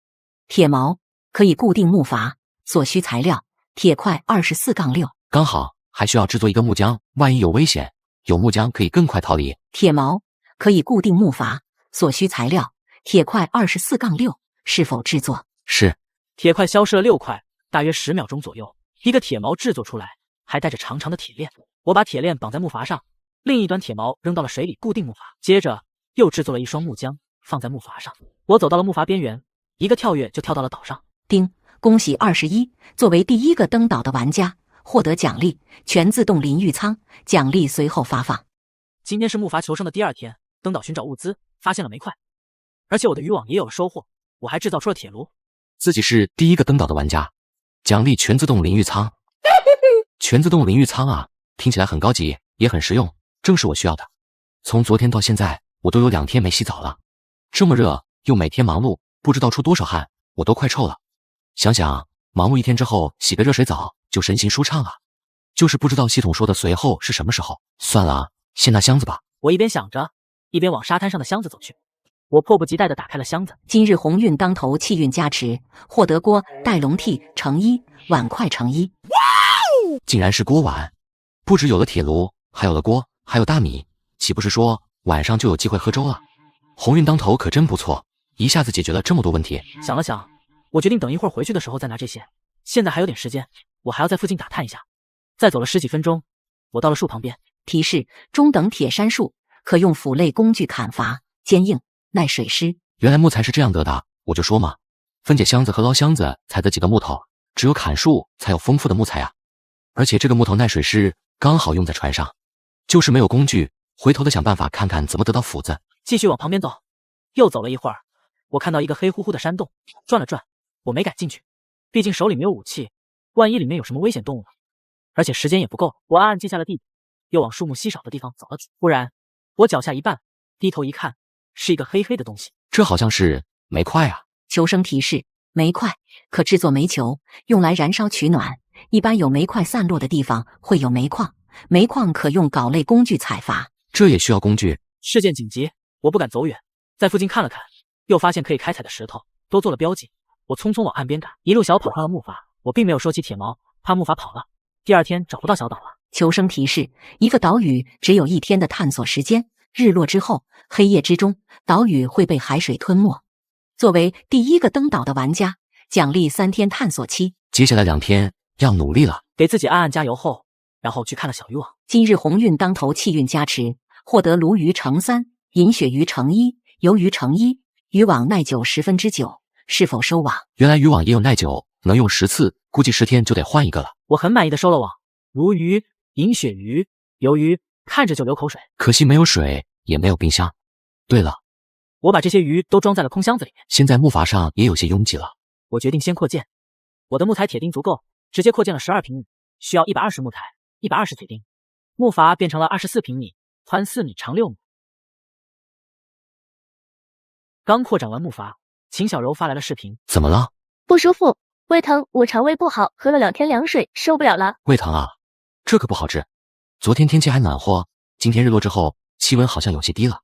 铁锚可以固定木筏。所需材料：铁块24-6，刚好还需要制作一个木浆，万一有危险，有木浆可以更快逃离。铁锚可以固定木筏。所需材料：铁块24-6，是否制作？是。铁块消失了6块，大约10秒钟左右，一个铁锚制作出来，还带着长长的铁链。我把铁链绑在木筏上，另一端铁锚扔到了水里固定木筏，接着又制作了一双木浆放在木筏上。我走到了木筏边缘，一个跳跃就跳到了岛上。叮！恭喜21，作为第1个登岛的玩家，获得奖励全自动淋浴舱，奖励随后发放。今天是木筏求生的第2天，登岛寻找物资，发现了煤块，而且我的渔网也有了收获，我还制造出了铁炉。自己是第1个登岛的玩家，奖励全自动淋浴舱。全自动淋浴舱啊，听起来很高级，也很实用，正是我需要的。从昨天到现在，我都有2天没洗澡了，这么热，又每天忙碌，不知道出多少汗，我都快臭了。想想忙碌1天之后洗个热水澡就身心舒畅啊，就是不知道系统说的随后是什么时候。算了，先拿箱子吧。我一边想着，一边往沙滩上的箱子走去。我迫不及待地打开了箱子。今日鸿运当头，气运加持，获得锅、带笼屉乘1，碗筷乘1。竟然是锅碗，不只有了铁炉，还有了锅，还有大米，岂不是说晚上就有机会喝粥了？鸿运当头可真不错，一下子解决了这么多问题。想了想，我决定等一会儿回去的时候再拿这些。现在还有点时间，我还要在附近打探一下。再走了10几分钟，我到了树旁边。提示：中等铁杉树，可用斧类工具砍伐，坚硬，耐水湿。原来木材是这样得的，我就说嘛，分解箱子和捞箱子才得几个木头，只有砍树才有丰富的木材啊。而且这个木头耐水师刚好用在船上，就是没有工具，回头的想办法看看怎么得到斧子。继续往旁边走，又走了一会儿，我看到一个黑乎乎的山洞，转了转，我没敢进去，毕竟手里没有武器，万一里面有什么危险动物呢？而且时间也不够，我暗暗记下了地址，又往树木稀少的地方走了去。忽然，我脚下一绊，低头一看，是一个黑黑的东西。这好像是煤块啊！求生提示：煤块可制作煤球，用来燃烧取暖。一般有煤块散落的地方会有煤矿，煤矿可用镐类工具采伐。这也需要工具。事件紧急，我不敢走远，在附近看了看，又发现可以开采的石头都做了标记。我匆匆往岸边赶，一路小跑上了木筏。我并没有收起铁锚，怕木筏跑了，第二天找不到小岛了。求生提示：一个岛屿只有1天的探索时间，日落之后，黑夜之中，岛屿会被海水吞没。作为第一个登岛的玩家，奖励3天探索期。接下来2天要努力了，给自己暗暗加油后，然后去看了小渔网。今日鸿运当头，气运加持，获得鲈鱼乘3，银鳕鱼乘1，鱿鱼乘1，渔网耐久9%，是否收网？原来渔网也有耐久，能用10次，估计10天就得换一个了。我很满意的收了网，鲈鱼、银鳕鱼、鱿鱼，看着就流口水。可惜没有水，也没有冰箱。对了，我把这些鱼都装在了空箱子里面。现在木筏上也有些拥挤了，我决定先扩建。我的木材铁钉足够，直接扩建了12平米，需要120木材，120铁钉。木筏变成了24平米，宽4米，长6米。刚扩展完木筏，秦小柔发来了视频。怎么了？不舒服，胃疼，我肠胃不好，喝了2天凉水，受不了了。胃疼啊？这可不好治。昨天天气还暖和，今天日落之后，气温好像有些低了。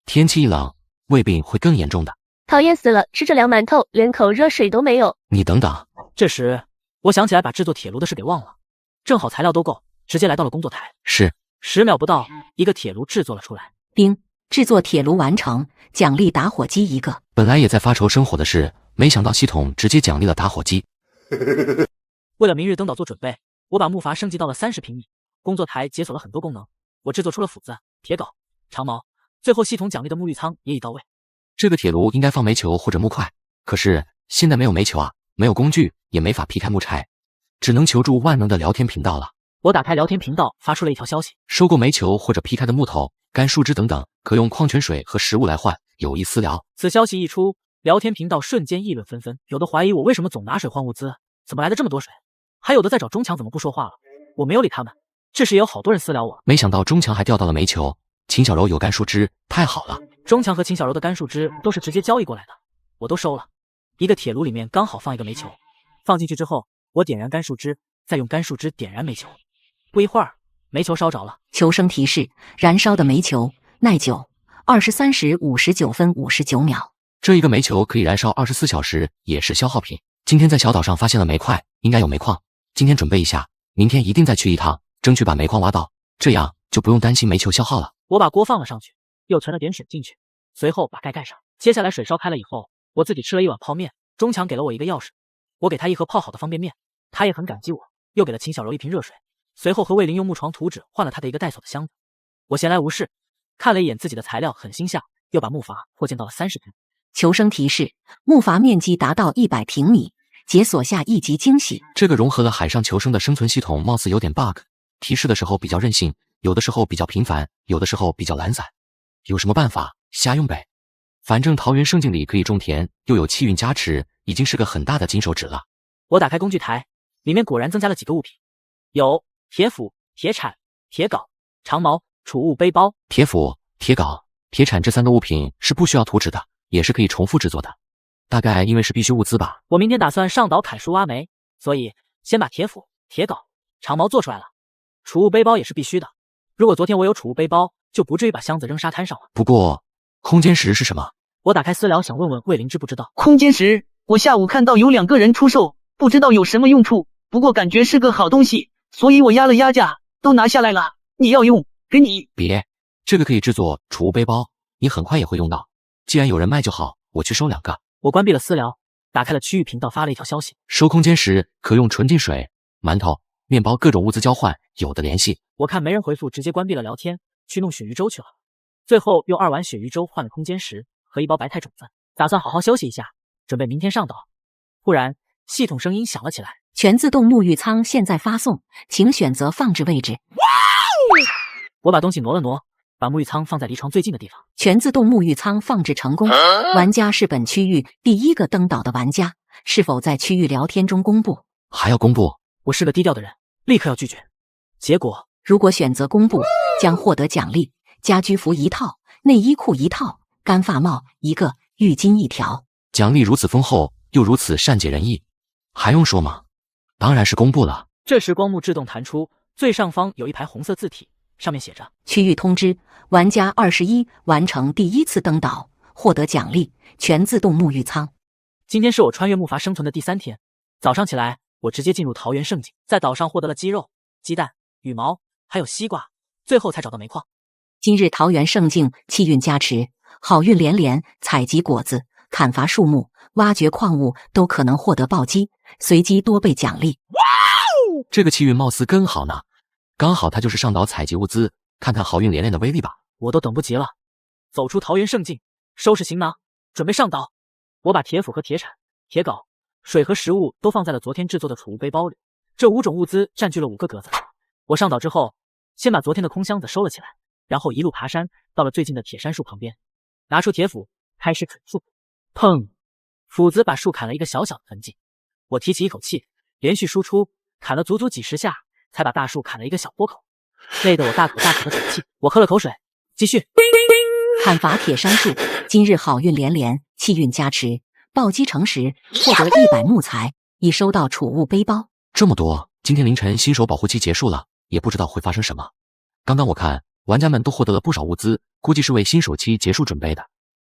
天气一冷，胃病会更严重的。讨厌死了，吃着凉馒头，连口热水都没有。你等等。这时，我想起来把制作铁炉的事给忘了，正好材料都够，直接来到了工作台。是，10秒不到，一个铁炉制作了出来。丁，制作铁炉完成，奖励打火机1个。本来也在发愁生火的事，没想到系统直接奖励了打火机。为了明日登岛做准备，我把木筏升级到了30平米，工作台解锁了很多功能。我制作出了斧子、铁镐、长矛，最后系统奖励的沐浴舱也已到位。这个铁炉应该放煤球或者木块，可是现在没有煤球啊，没有工具，也没法劈开木柴，只能求助万能的聊天频道了。我打开聊天频道，发出了一条消息：收购煤球或者劈开的木头、干树枝等等，可用矿泉水和食物来换，有意私聊。此消息一出，聊天频道瞬间议论纷纷，有的怀疑我为什么总拿水换物资，怎么来的这么多水，还有的在找中强怎么不说话了。我没有理他们，这时也有好多人私聊我。没想到中强还钓到了煤球，秦小柔有干树枝，太好了。中强和秦小柔的干树枝都是直接交易过来的，我都收了。一个铁炉里面刚好放一个煤球，放进去之后，我点燃干树枝，再用干树枝点燃煤球。不一会儿，煤球烧着了。求生提示：燃烧的煤球耐久23时59分59秒。这一个煤球可以燃烧24小时，也是消耗品。今天在小岛上发现了煤块，应该有煤矿。今天准备一下，明天一定再去一趟，争取把煤矿挖到，这样就不用担心煤球消耗了。我把锅放了上去，又存了点水进去，随后把盖盖上。接下来水烧开了以后，我自己吃了一碗泡面。中强给了我一个钥匙，我给他一盒泡好的方便面，他也很感激我，又给了秦小柔一瓶热水。随后和魏林用木床图纸换了他的一个带锁的箱子。我闲来无事，看了一眼自己的材料，很心下，又把木筏扩建到了30平。求生提示：木筏面积达到100平米，解锁下一级惊喜。这个融合了海上求生的生存系统，貌似有点 bug， 提示的时候比较任性，有的时候比较频繁，有的时候比较懒散。有什么办法瞎用呗，反正桃园胜境里可以种田，又有气运加持，已经是个很大的金手指了。我打开工具台，里面果然增加了几个物品，有铁斧、铁铲、铁镐、长矛、储物背包。铁斧、铁镐、铁铲这3个物品是不需要图纸的，也是可以重复制作的，大概因为是必需物资吧。我明天打算上岛砍树挖煤，所以先把铁斧、铁镐、长矛做出来了。储物背包也是必须的，如果昨天我有储物背包，就不至于把箱子扔沙滩上了。不过空间石是什么？我打开私聊，想问问魏灵知不知道。空间石，我下午看到有2个人出售，不知道有什么用处，不过感觉是个好东西，所以我压了压价，都拿下来了。你要用，给你。别，这个可以制作储物背包，你很快也会用到。既然有人卖就好，我去收2个。我关闭了私聊，打开了区域频道，发了一条消息：收空间石可用纯净水、馒头、面包各种物资交换，有的联系。我看没人回复，直接关闭了聊天，去弄鳕鱼粥去了。最后用2碗鳕鱼粥换了空间石和1包白菜种子，打算好好休息一下，准备明天上岛。忽然系统声音响了起来：全自动沐浴舱现在发送，请选择放置位置。我把东西挪了挪，把沐浴舱放在离床最近的地方。全自动沐浴舱放置成功，玩家是本区域第一个登岛的玩家，是否在区域聊天中公布？还要公布？我是个低调的人，立刻要拒绝。结果，如果选择公布，将获得奖励：家居服1套、内衣裤1套、干发帽1个、浴巾1条。奖励如此丰厚，又如此善解人意，还用说吗？当然是公布了。这时光幕自动弹出，最上方有一排红色字体，上面写着：区域通知，玩家21完成第1次登岛，获得奖励：全自动沐浴舱。今天是我穿越木筏生存的第3天，早上起来，我直接进入桃源胜境，在岛上获得了鸡肉、鸡蛋、羽毛，还有西瓜，最后才找到煤矿。今日桃源胜境气运加持，好运连连，采集果子、砍伐树木、挖掘矿物都可能获得暴击，随机多倍奖励。这个气运貌似更好呢，刚好他就是上岛采集物资，看看好运连连的威力吧。我都等不及了，走出桃源胜境，收拾行囊，准备上岛。我把铁斧和铁铲、铁镐、水和食物都放在了昨天制作的储物背包里，这5种物资占据了5个格子。我上岛之后，先把昨天的空箱子收了起来，然后一路爬山，到了最近的铁杉树旁边，拿出铁斧，开始砍树。砰！斧子把树砍了一个小小的痕迹。我提起一口气，连续输出，砍了足足几十下，才把大树砍了一个小豁口，累得我大口大口的喘气。我喝了口水，继续砍伐铁杉树。今日好运连连，气运加持，暴击成时，获得100木材，已收到储物背包。这么多！今天凌晨新手保护期结束了，也不知道会发生什么。刚刚我看玩家们都获得了不少物资，估计是为新手期结束准备的。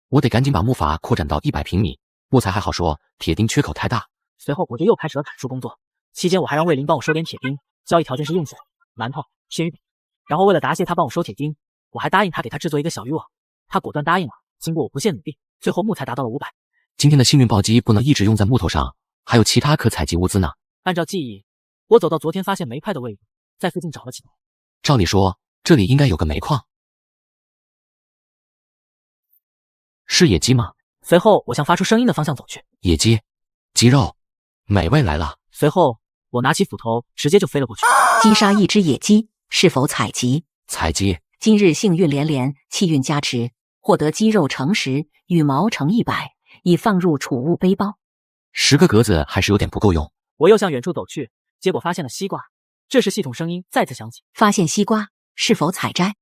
我得赶紧把木筏扩展到100平米，木材还好说，铁钉缺口太大。随后我就又开始了砍树工作，期间我还让卫林帮我收点铁钉，交易条件是用水、馒头、鲜鱼饼。然后为了答谢他帮我收铁钉，我还答应他给他制作一个小渔网，他果断答应了。经过我不懈努力，最后木材达到了500。今天的幸运暴击不能一直用在木头上，还有其他可采集物资呢。按照记忆，我走到昨天发现煤块的位置，在附近找了起来。照理说，这里应该有个煤矿。是野鸡吗？随后我向发出声音的方向走去。野鸡，鸡肉，美味来了。随后我拿起斧头，直接就飞了过去。击杀一只野鸡，是否采集？采集。今日幸运连连，气运加持，获得鸡肉乘10，羽毛乘100，已放入储物背包。10个格子还是有点不够用。我又向远处走去，结果发现了西瓜。这时系统声音再次响起：发现西瓜，是否采摘？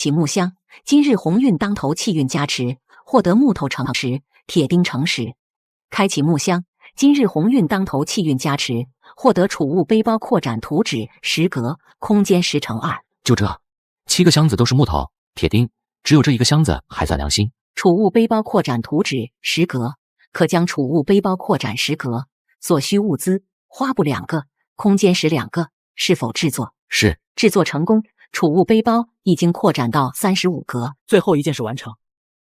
启木箱，今日鸿运当头，气运加持，获得木头乘10，铁钉乘10。开启木箱，今日鸿运当头，气运加持，获得储物背包扩展图纸10格，空间10×2。就这，7个箱子都是木头、铁钉，只有这一个箱子还算良心。储物背包扩展图纸10格，可将储物背包扩展10格，所需物资花布2个，空间12个，是否制作？是。制作成功，储物背包已经扩展到35格。最后一件事完成，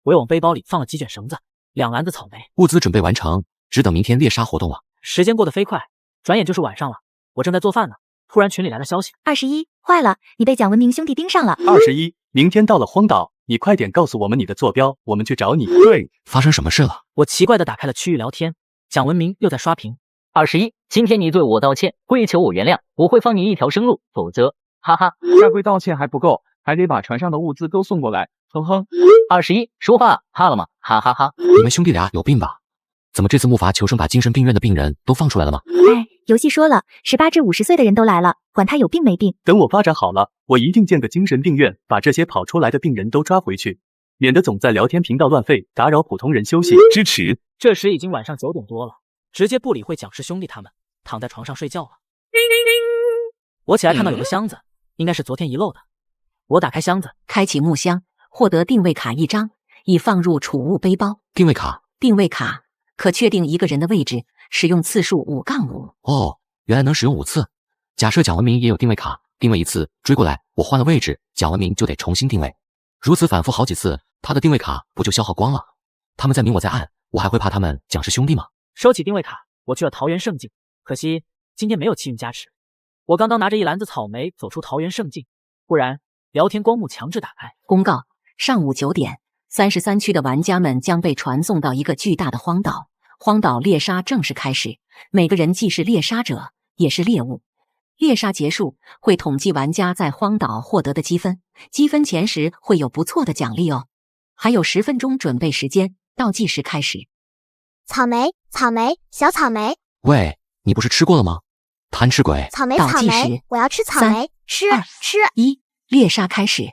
我又往背包里放了几卷绳子，2篮子草莓。物资准备完成，只等明天猎杀活动了。时间过得飞快，转眼就是晚上了。我正在做饭呢，突然群里来了消息：21，坏了，你被蒋文明兄弟盯上了。21，明天到了荒岛，你快点告诉我们你的坐标，我们去找你。对，发生什么事了？我奇怪地打开了区域聊天，蒋文明又在刷屏。21，今天你对我道歉，跪求我原谅，我会放你一条生路，否则，哈哈。下跪道歉还不够，还得把船上的物资都送过来，哼哼。21，说话怕了吗？哈哈哈。你们兄弟俩有病吧？怎么这次木筏求生把精神病院的病人都放出来了吗？哎，游戏说了，18至50岁的人都来了，管他有病没病。等我发展好了，我一定建个精神病院，把这些跑出来的病人都抓回去，免得总在聊天频道乱吠，打扰普通人休息。支持。这时已经晚上9点多了，直接不理会蒋氏兄弟他们，躺在床上睡觉了。我起来看到有个箱子，应该是昨天遗漏的。我打开箱子，开启木箱，获得定位卡1张，已放入储物背包。定位卡，定位卡可确定一个人的位置，使用次数5-5。哦，原来能使用5次。假设蒋文明也有定位卡，定位1次追过来，我换了位置，蒋文明就得重新定位。如此反复好几次，他的定位卡不就消耗光了？他们在明我在暗，我还会怕他们蒋氏兄弟吗？收起定位卡，我去了桃园胜境，可惜今天没有气运加持。我刚刚拿着一篮子草莓走出桃园胜境，忽然聊天光幕强制打开。公告：上午9点，33区的玩家们将被传送到一个巨大的荒岛。荒岛猎杀正式开始，每个人既是猎杀者，也是猎物。猎杀结束会统计玩家在荒岛获得的积分，积分前10会有不错的奖励哦。还有10分钟准备时间，倒计时开始。草莓，草莓，小草莓。喂，你不是吃过了吗？贪吃鬼！草莓，倒计草莓时，我要吃草莓，吃2、吃。1，猎杀开始。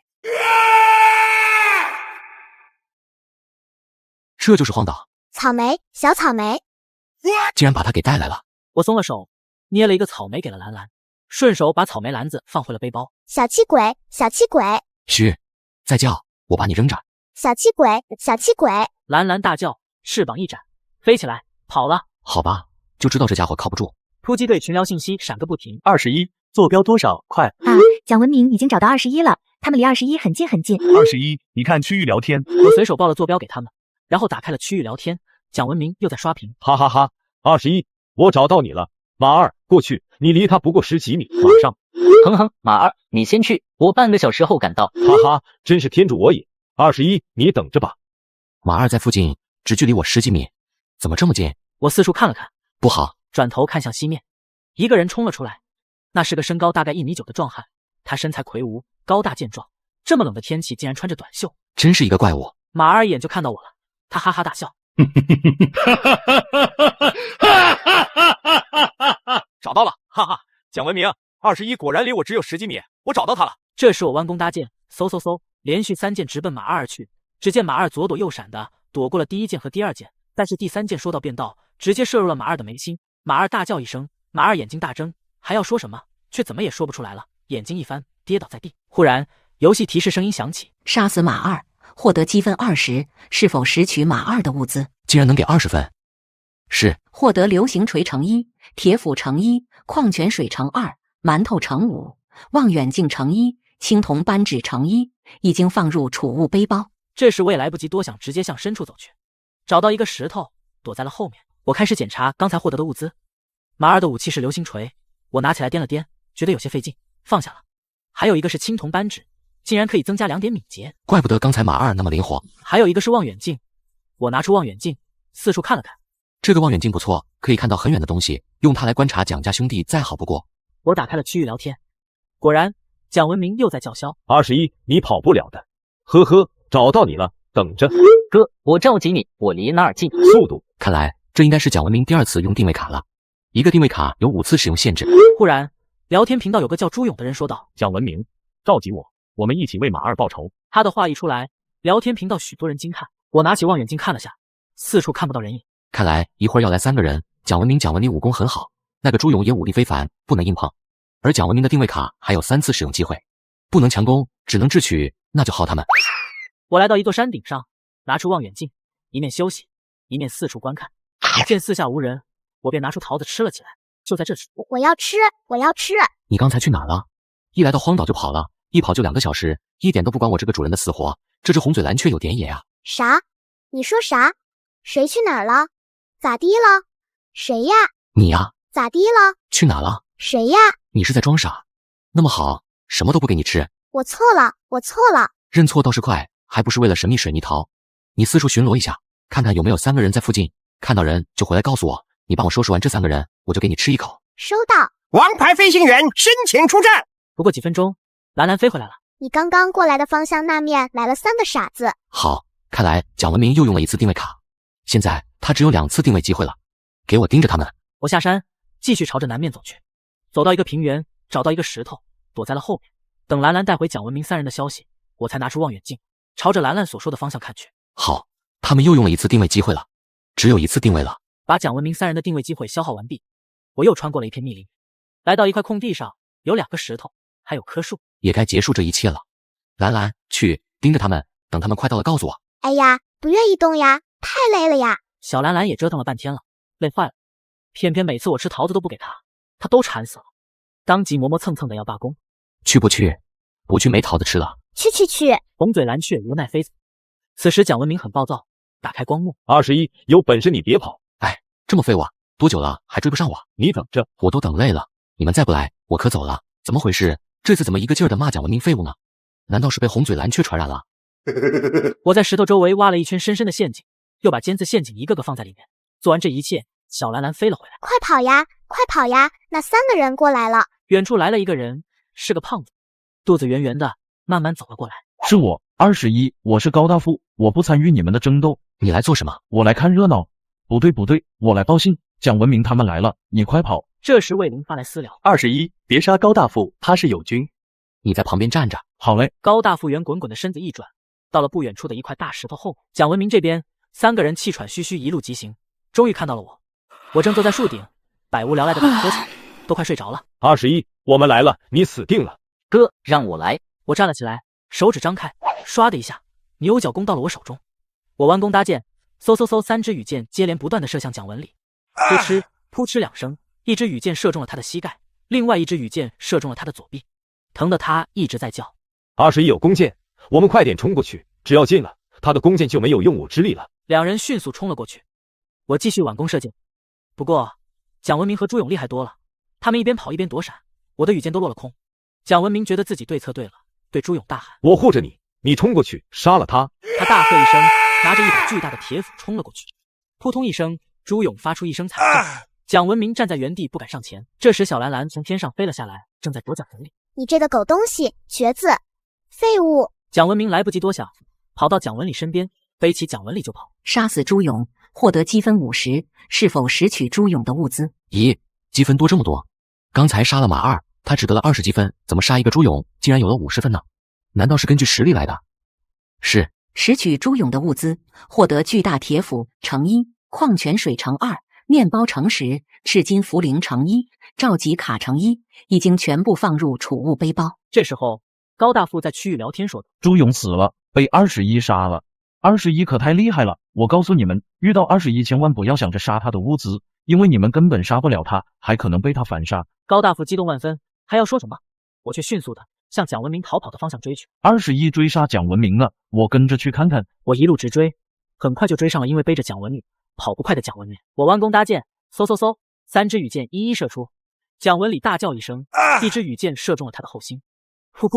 这就是荒岛，草莓，小草莓。竟然把他给带来了。我松了手，捏了一个草莓给了兰兰，顺手把草莓篮子放回了背包。小气鬼，小气鬼。嘘，再叫我把你扔这儿。小气鬼，小气鬼。兰兰大叫，翅膀一展，飞起来跑了。好吧，就知道这家伙靠不住。突击队群聊信息闪个不停。21，坐标多少？快！啊，蒋文明已经找到21了，他们离21很近很近。21，你看区域聊天。我随手报了坐标给他们，然后打开了区域聊天。蒋文明又在刷屏，哈哈哈！21，我找到你了，马二，过去，你离他不过10几米，马上。哼哼，马二，你先去，我半个小时后赶到。哈哈，真是天助我也。21，你等着吧。马二在附近，只距离我10几米，怎么这么近？我四处看了看，不好。转头看向西面，一个人冲了出来，那是个身高大概1.9米的壮汉，他身材魁梧，高大健壮，这么冷的天气竟然穿着短袖，真是一个怪物。马二一眼就看到我了，他哈哈大笑，找到了，哈哈！蒋文明，21果然离我只有10几米，我找到他了。这时我弯弓搭箭，嗖嗖嗖，连续3箭直奔马二而去。只见马二左躲右闪的躲过了第1箭和第2箭，但是第3箭说到便到，直接射入了马二的眉心。马二大叫一声，马二眼睛大睁，还要说什么，却怎么也说不出来了，眼睛一翻，跌倒在地。忽然，游戏提示声音响起：杀死马二，获得积分20，是否拾取马二的物资？竟然能给20分。是。获得流行锤乘1，铁斧乘1，矿泉水乘2，馒头乘5，望远镜乘1，青铜扳指乘1，已经放入储物背包。这时我也来不及多想，直接向深处走去，找到一个石头，躲在了后面。我开始检查刚才获得的物资。马二的武器是流星锤，我拿起来掂了掂，觉得有些费劲，放下了。还有一个是青铜扳指，竟然可以增加2点敏捷，怪不得刚才马二那么灵活。还有一个是望远镜，我拿出望远镜，四处看了看。这个望远镜不错，可以看到很远的东西，用它来观察蒋家兄弟再好不过。我打开了区域聊天，果然蒋文明又在叫嚣：21，你跑不了的。呵呵，找到你了，等着。哥，我召集你，我离那儿近。速度，看来这应该是蒋文明第2次用定位卡了。一个定位卡有5次使用限制。忽然，聊天频道有个叫朱勇的人说道：蒋文明，召集我。我们一起为马二报仇。他的话一出来，聊天频道许多人惊叹。我拿起望远镜看了下，四处看不到人影。看来一会儿要来3个人。蒋文明、蒋文礼武功很好，那个朱勇也武力非凡，不能硬碰。而蒋文明的定位卡还有3次使用机会，不能强攻，只能智取，那就耗他们。我来到一座山顶上，拿出望远镜，一面休息，一面四处观看。见四下无人，我便拿出桃子吃了起来。就在这时，我要吃，我要吃！你刚才去哪儿了？一来到荒岛就跑了，一跑就2个小时，一点都不管我这个主人的死活。这只红嘴蓝雀有点野啊！啥？你说啥？谁去哪儿了？咋地了？谁呀？你呀？咋地了？去哪了？谁呀？你是在装傻？那么好，什么都不给你吃。我错了，我错了。认错倒是快，还不是为了神秘水泥桃？你四处巡逻一下，看看有没有3个人在附近，看到人就回来告诉我。你帮我收拾完这3个人，我就给你吃一口。收到。王牌飞行员申请出战。不过几分钟，兰兰飞回来了。你刚刚过来的方向那面来了3个傻子。好，看来蒋文明又用了1次定位卡，现在他只有2次定位机会了。给我盯着他们。我下山，继续朝着南面走去。走到一个平原，找到一个石头，躲在了后面。等兰兰带回蒋文明3人的消息，我才拿出望远镜，朝着兰兰所说的方向看去。好，他们又用了1次定位机会了，只有1次定位了。把蒋文明3人的定位机会消耗完毕，我又穿过了一片密林，来到一块空地上，有2个石头，还有棵树。也该结束这一切了。兰兰，去盯着他们，等他们快到了告诉我。哎呀，不愿意动呀，太累了呀。小兰兰也折腾了半天了，累坏了，偏偏每次我吃桃子都不给她都馋死了，当即磨磨蹭蹭的要罢工。去不去？不去没桃子吃了。去。红嘴蓝雀无奈飞走。此时蒋文明很暴躁，打开光幕。21，有本事你别跑！哎，这么废物啊，多久了还追不上我？你等着，我都等累了，你们再不来我可走了。怎么回事？这次怎么一个劲儿的骂蒋文明废物呢？难道是被红嘴蓝雀传染了？我在石头周围挖了一圈深深的陷阱，又把尖刺陷阱一个个放在里面。做完这一切，小兰兰飞了回来。快跑呀，快跑呀！那3个人过来了。远处来了一个人，是个胖子，肚子圆圆的，慢慢走了过来。是我，21，我是高大富，我不参与你们的争斗。你来做什么？我来看热闹。不对，我来报信，蒋文明他们来了，你快跑。这时魏林发来私聊：21，别杀高大富，他是友军。你在旁边站着。好嘞。高大富圆滚滚的身子一转，到了不远处的一块大石头后面。蒋文明这边3个人气喘吁吁一路疾行，终于看到了我。我正坐在树顶，百无聊赖的打瞌睡，都快睡着了。21，我们来了，你死定了。哥，让我来。我站了起来，手指张开，唰的一下，牛角弓到了我手中。我弯弓搭箭，嗖，3支羽箭接连不断的射向蒋文礼。扑哧扑哧2声，一支羽箭射中了他的膝盖，另外一支羽箭射中了他的左臂，疼得他一直在叫。21有弓箭，我们快点冲过去，只要进了，他的弓箭就没有用武之地了。2人迅速冲了过去，我继续挽弓射箭。不过蒋文明和朱勇厉害多了，他们一边跑一边躲闪，我的羽箭都落了空。蒋文明觉得自己对策对了，对朱勇大喊：我护着你，你冲过去杀了他。他大喝一声，拿着一把巨大的铁斧冲了过去。扑通一声，朱勇发出一声惨叫。蒋文明站在原地不敢上前。这时小兰兰从天上飞了下来，正在躲蒋文礼。你这个狗东西，瘸子，废物！蒋文明来不及多想，跑到蒋文礼身边，背起蒋文礼就跑。杀死朱勇，获得积分50，是否拾取朱勇的物资？咦，积分多这么多？刚才杀了马二，他只得了20积分，怎么杀一个朱勇竟然有了50分呢？难道是根据实力来的？是。拾取朱勇的物资，获得巨大铁斧乘1，矿泉水乘2，面包乘10，赤金茯苓乘1，召集卡乘1，已经全部放入储物背包。这时候高大富在区域聊天说道：朱勇死了，被21杀了。21可太厉害了，我告诉你们，遇到21千万不要想着杀他的物资，因为你们根本杀不了他，还可能被他反杀。高大富激动万分，还要说什么，我却迅速的向蒋文明逃跑的方向追去。21追杀蒋文明了，我跟着去看看。我一路直追，很快就追上了因为背着蒋文礼跑不快的蒋文明。我弯弓搭箭，嗖，3支羽箭一一射出。蒋文礼大叫一声，一支羽箭射中了他的后心，噗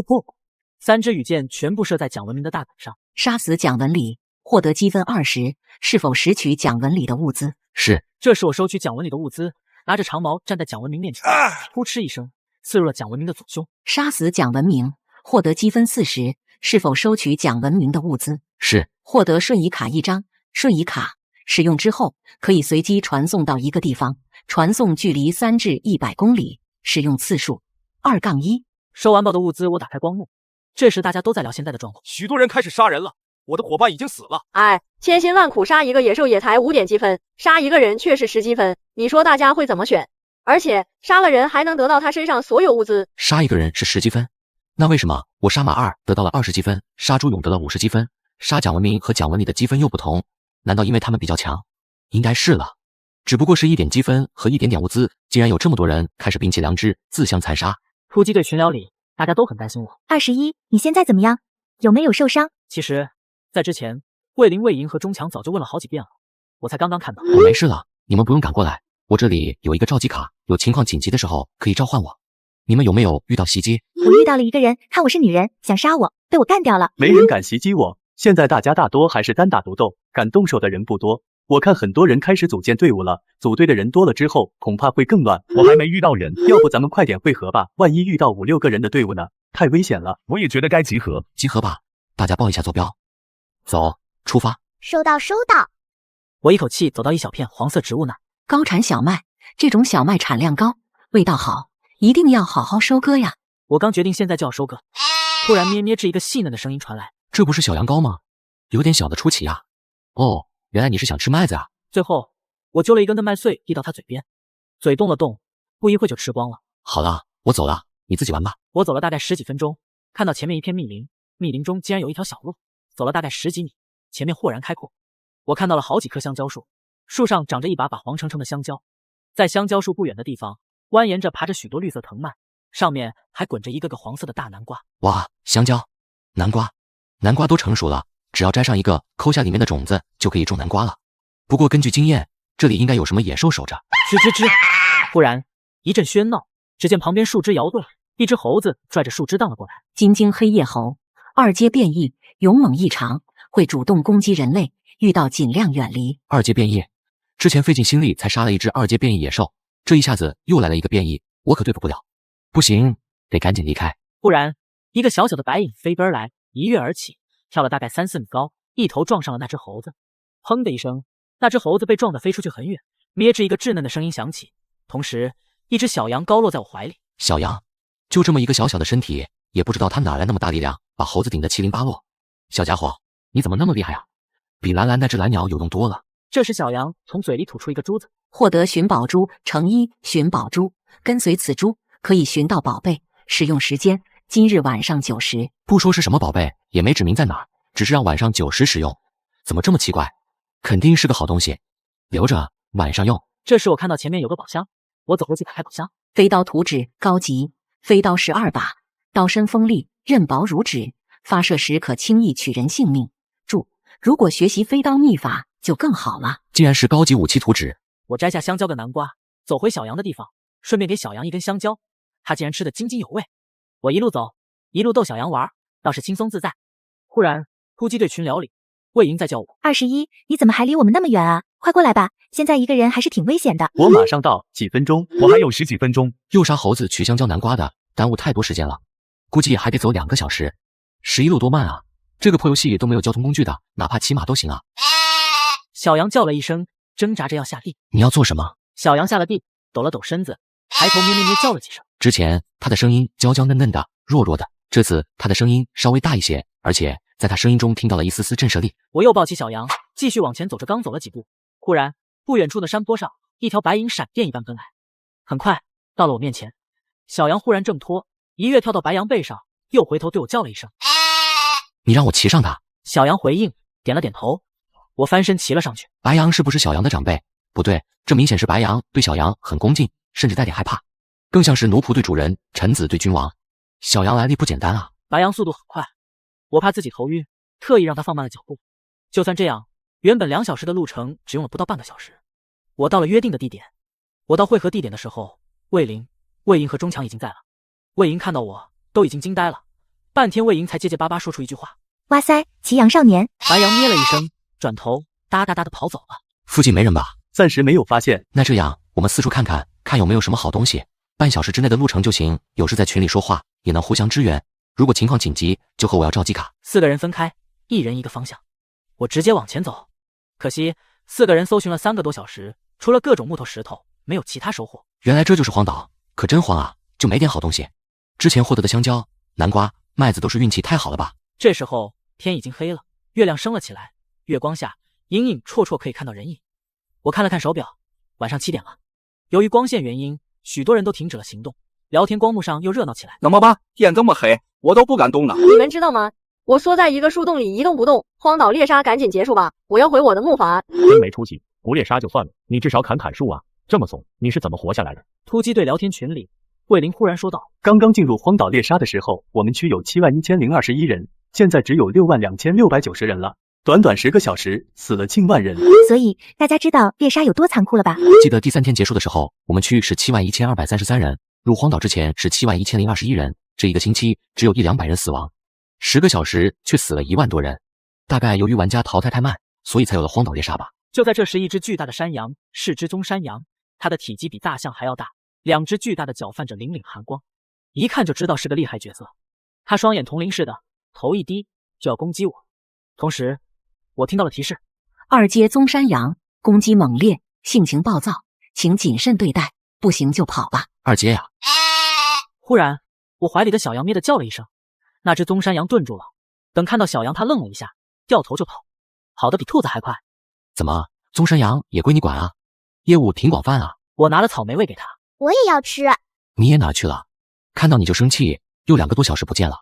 ，3支羽箭全部射在蒋文明的大腿上。杀死蒋文礼，获得积分20，是否拾取蒋文礼的物资？是。这时我收取蒋文礼的物资，拿着长矛站在蒋文明面前，扑哧一声刺入了蒋文明的左胸。杀死蒋文明，获得积分40，是否收取蒋文明的物资？是。获得瞬移卡1张，瞬移卡使用之后可以随机传送到一个地方，传送距离3至100公里，使用次数2-1。收完宝的物资，我打开光幕，这时大家都在聊现在的状况，许多人开始杀人了，我的伙伴已经死了。哎，千辛万苦杀一个野兽也才5点积分，杀一个人却是10积分，你说大家会怎么选？而且杀了人还能得到他身上所有物资。杀一个人是10积分，那为什么我杀马2得到了20积分，杀朱勇得了50积分，杀蒋文明和蒋文丽的积分又不同？难道因为他们比较强？应该是了。只不过是1点积分和一点点物资，竟然有这么多人开始摒弃良知，自相残杀。突击队群聊里，大家都很担心我。21，你现在怎么样？有没有受伤？其实，在之前，魏林、魏莹和钟强早就问了好几遍了，我才刚刚看到。我没事了，你们不用赶过来，我这里有一个召集卡，有情况紧急的时候可以召唤我。你们有没有遇到袭击？我遇到了一个人，看我是女人，想杀我，被我干掉了。没人敢袭击我，现在大家大多还是单打独斗，敢动手的人不多。我看很多人开始组建队伍了，组队的人多了之后，恐怕会更乱。我还没遇到人，要不咱们快点汇合吧，万一遇到5、6个人的队伍呢？太危险了。我也觉得该集合。集合吧，大家报一下坐标。走，出发。收到，收到。我一口气走到一小片黄色植物那儿。高产小麦，这种小麦产量高，味道好，一定要好好收割呀。我刚决定现在就要收割，突然咩咩吱一个细嫩的声音传来。这不是小羊羔吗？有点小的出奇啊。哦，原来你是想吃麦子啊。最后我揪了一根嫩麦穗递到他嘴边，嘴动了动，不一会就吃光了。好了，我走了，你自己玩吧。我走了大概10几分钟，看到前面一片密林，密林中竟然有一条小路，走了大概10几米，前面豁然开阔。我看到了好几棵香蕉树，树上长着一把把黄澄澄的香蕉，在香蕉树不远的地方蜿蜒着爬着许多绿色藤蔓，上面还滚着一个个黄色的大南瓜。哇，香蕉、南瓜，南瓜都成熟了，只要摘上一个，抠下里面的种子，就可以种南瓜了。不过根据经验，这里应该有什么野兽守着。吱吱吱！忽然一阵喧闹，只见旁边树枝摇动，一只猴子拽着树枝荡了过来。金睛黑夜猴，2阶变异，勇猛异常，会主动攻击人类，遇到尽量远离。2阶变异，之前费尽心力才杀了一只2阶变异野兽，这一下子又来了一个变异，我可对付不了。不行，得赶紧离开。忽然，一个小小的白影飞奔而来，一跃而起，跳了大概3、4米高，一头撞上了那只猴子。砰的一声，那只猴子被撞得飞出去很远。咩吱一个稚嫩的声音响起，同时一只小羊羔落在我怀里。小羊，就这么一个小小的身体，也不知道它哪来那么大力量，把猴子顶得七零八落。小家伙，你怎么那么厉害啊？比蓝蓝那只蓝鸟有用多了。这时小羊从嘴里吐出一个珠子，获得寻宝珠乘1，寻宝珠跟随此珠可以寻到宝贝，使用时间今日晚上9时。不说是什么宝贝，也没指明在哪儿，只是让晚上9时使用。怎么这么奇怪？肯定是个好东西，留着晚上用。这时我看到前面有个宝箱，我走过去打开宝箱。飞刀图纸高级，飞刀12把，刀身锋利，刃薄如纸，发射时可轻易取人性命。注：如果学习飞刀秘法就更好了。竟然是高级武器图纸。我摘下香蕉跟南瓜，走回小羊的地方，顺便给小羊一根香蕉，它竟然吃得津津有味。我一路走，一路逗小羊玩，倒是轻松自在。忽然，突击队群聊里，魏莹在叫我。21，你怎么还离我们那么远啊？快过来吧，现在一个人还是挺危险的。我马上到，几分钟，我还有10几分钟。又杀猴子取香蕉南瓜的，耽误太多时间了，估计还得走2个小时。11路多慢啊！这个破游戏都没有交通工具的，哪怕骑马都行啊！小羊叫了一声，挣扎着要下地。你要做什么？小羊下了地，抖了抖身子，抬头咩咩咩叫了几声。之前它的声音娇娇嫩嫩的，弱弱的，这次它的声音稍微大一些，而且在它声音中听到了一丝丝震慑力。我又抱起小羊，继续往前走着，刚走了几步，忽然不远处的山坡上，一条白影闪电一般奔来，很快到了我面前。小羊忽然挣脱，一跃跳到白羊背上，又回头对我叫了一声：“你让我骑上它。”小羊回应，点了点头。我翻身骑了上去。白羊是不是小羊的长辈？不对，这明显是白羊对小羊很恭敬，甚至带点害怕，更像是奴仆对主人，臣子对君王。小羊来历不简单啊！白羊速度很快，我怕自己头晕，特意让它放慢了脚步。就算这样，原本2小时的路程只用了不到半个小时。我到了约定的地点。我到汇合地点的时候，魏林、魏莹和钟强已经在了。魏莹看到我都已经惊呆了，半天魏莹才结结巴巴说出一句话：“哇塞，祁阳少年。”白羊咩了一声，转头哒哒哒的跑走了。附近没人吧？暂时没有发现。那这样，我们四处看看，看有没有什么好东西。半小时之内的路程就行，有事在群里说话，也能互相支援。如果情况紧急，就和我要召集卡。4个人分开，一人一个方向。我直接往前走。可惜4个人搜寻了3个多小时，除了各种木头石头，没有其他收获。原来这就是荒岛，可真荒啊，就没点好东西。之前获得的香蕉、南瓜、麦子都是运气太好了吧？这时候天已经黑了，月亮升了起来，月光下隐隐绰绰可以看到人影。我看了看手表，晚上7点了。由于光线原因，许多人都停止了行动，聊天光幕上又热闹起来。怎么办？天这么黑，我都不敢动了。你们知道吗？我缩在一个树洞里一动不动，荒岛猎杀赶紧结束吧，我要回我的木筏。真没出息，不猎杀就算了，你至少砍树啊！这么怂，你是怎么活下来的？突击队聊天群里，卫林忽然说道：刚刚进入荒岛猎杀的时候，我们区有71021人，现在只有62690人了。短短10个小时，死了近万人。所以大家知道猎杀有多残酷了吧？记得第3天结束的时候，我们区是71233人，入荒岛之前是71021人，这一个星期只有100-200人死亡，10个小时却死了1万多人。大概由于玩家淘汰太慢，所以才有了荒岛猎杀吧。就在这时，一只巨大的山羊，是只棕山羊，它的体积比大象还要大，2只巨大的脚泛着凛凛寒光，一看就知道是个厉害角色。它双眼铜铃似的，头一低就要攻击我。同时我听到了提示：2阶棕山羊，攻击猛烈，性情暴躁，请谨慎对待，不行就跑吧。2阶呀！忽然我怀里的小羊咩的叫了一声，那只棕山羊顿住了，等看到小羊，它愣了一下，掉头就跑，跑得比兔子还快。怎么，棕山羊也归你管啊？业务挺广泛啊。我拿了草莓喂给他。我也要吃。你也哪去了？看到你就生气，又2个多小时不见了。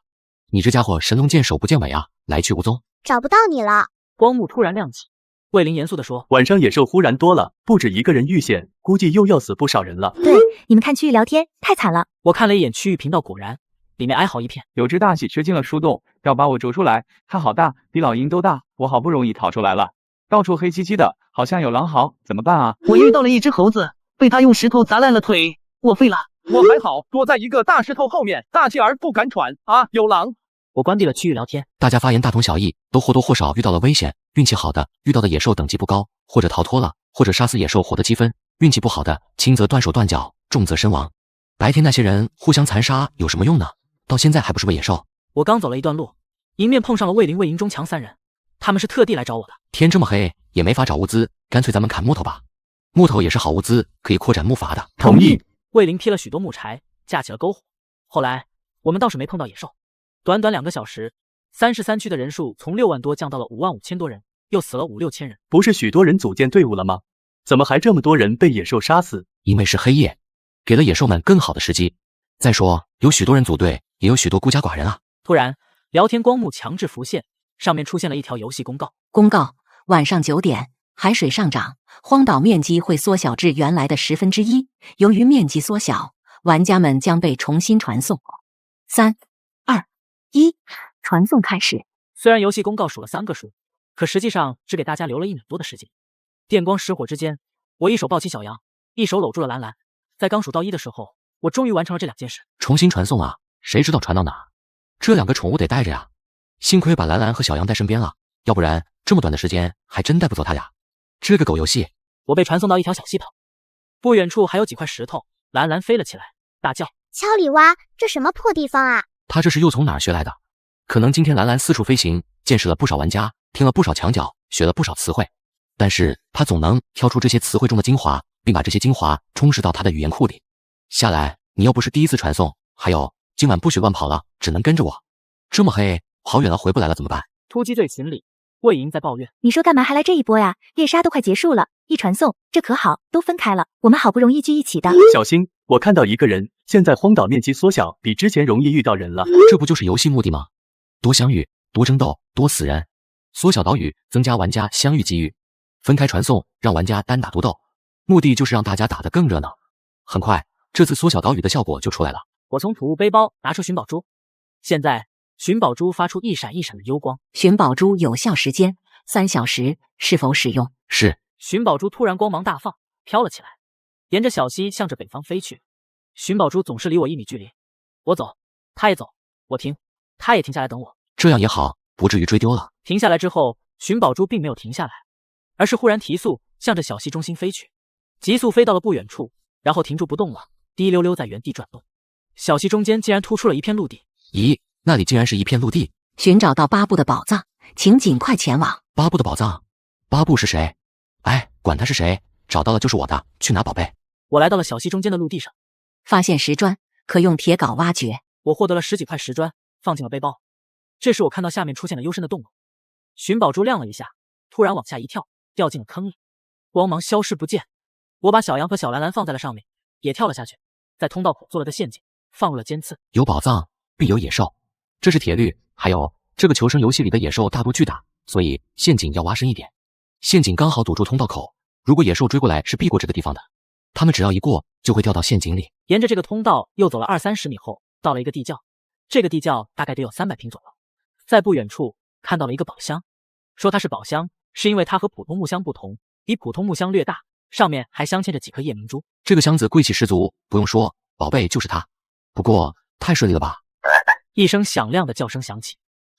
你这家伙神龙见首不见尾啊，来去无踪。找不到你了。光幕突然亮起，卫林严肃地说：晚上野兽忽然多了，不止1个人遇险，估计又要死不少人了。对，你们看区域聊天太惨了。我看了一眼区域频道，果然里面哀嚎一片。有只大喜吃进了树洞，要把我捉出来，它好大，比老鹰都大，我好不容易逃出来了，到处黑漆漆的，好像有狼嚎，怎么办啊？我遇到了一只猴子，被它用石头砸烂了腿，我废了。我还好，躲在一个大石头后面，大气儿不敢喘啊！有狼！我关闭了区域聊天，大家发言大同小异，都或多或少遇到了危险。运气好的遇到的野兽等级不高，或者逃脱了，或者杀死野兽获得积分；运气不好的轻则断手断脚，重则身亡。白天那些人互相残杀有什么用呢？到现在还不是为野兽？我刚走了一段路，迎面碰上了卫林、卫营中强3人，他们是特地来找我的。天这么黑，也没法找物资，干脆咱们砍木头吧。木头也是好物资，可以扩展木筏的。同意。卫林劈了许多木柴，架起了篝火。后来我们倒是没碰到野兽。短短2个小时，33区的人数从6万多降到了5万5千多人，又死了5-6千人。不是许多人组建队伍了吗？怎么还这么多人被野兽杀死？因为是黑夜，给了野兽们更好的时机。再说，有许多人组队，也有许多孤家寡人啊。突然，聊天光幕强制浮现，上面出现了一条游戏公告：公告，晚上9点，海水上涨，荒岛面积会缩小至原来的1/10。由于面积缩小，玩家们将被重新传送。3、2、1，传送开始。虽然游戏公告数了3个数，可实际上只给大家留了1秒多的时间。电光石火之间，我一手抱起小羊，一手搂住了兰兰。在刚数到1的时候，我终于完成了这2件事。重新传送啊，谁知道传到哪？这2个宠物得带着呀。幸亏把兰兰和小羊带身边了，要不然这么短的时间还真带不走他俩。这个狗游戏，我被传送到一条小溪旁，不远处还有几块石头。兰兰飞了起来，大叫：敲里蛙，这什么破地方啊！他这是又从哪儿学来的？可能今天兰兰四处飞行，见识了不少玩家，听了不少墙角，学了不少词汇，但是他总能挑出这些词汇中的精华，并把这些精华充实到他的语言库里。下来，你要不是第一次传送，还有今晚不许乱跑了，只能跟着我。这么黑，好远了回不来了怎么办？突击队群里，魏莹在抱怨：你说干嘛还来这一波呀？猎杀都快结束了，一传送，这可好，都分开了，我们好不容易聚一起的。小心，我看到一个人，现在荒岛面积缩小，比之前容易遇到人了。这不就是游戏目的吗？多相遇，多争斗，多死人。缩小岛屿，增加玩家相遇机遇；分开传送，让玩家单打独斗。目的就是让大家打得更热闹。很快，这次缩小岛屿的效果就出来了。我从储物背包拿出寻宝珠，现在寻宝珠发出一闪一闪的幽光。寻宝珠有效时间3小时，是否使用？是。寻宝珠突然光芒大放，飘了起来，沿着小溪向着北方飞去。寻宝珠总是离我1米距离，我走，他也走，我停，他也停下来等我。这样也好，不至于追丢了。停下来之后，寻宝珠并没有停下来，而是忽然提速，向着小溪中心飞去，急速飞到了不远处，然后停住不动了，滴溜溜在原地转动。小溪中间竟然突出了一片陆地。咦，那里竟然是一片陆地。寻找到巴布的宝藏，请尽快前往。巴布的宝藏？巴布是谁？哎，管他是谁，找到了就是我的，去拿宝贝。我来到了小溪中间的陆地上，发现石砖，可用铁镐挖掘。我获得了10几块石砖，放进了背包。这时我看到下面出现了幽深的洞口，寻宝珠亮了一下，突然往下一跳，掉进了坑里，光芒消失不见。我把小杨和小兰兰放在了上面，也跳了下去，在通道口做了个陷阱，放入了尖刺。有宝藏必有野兽，这是铁律。还有这个求生游戏里的野兽大多巨大，所以陷阱要挖深一点。陷阱刚好堵住通道口，如果野兽追过来是避过这个地方的，他们只要一过就会掉到陷阱里。沿着这个通道又走了20-30米后，到了一个地窖，这个地窖大概得有300平左右。在不远处看到了一个宝箱，说它是宝箱，是因为它和普通木箱不同，比普通木箱略大，上面还镶嵌着几颗夜明珠。这个箱子贵气十足，不用说，宝贝就是它。不过太顺利了吧！一声响亮的叫声响起，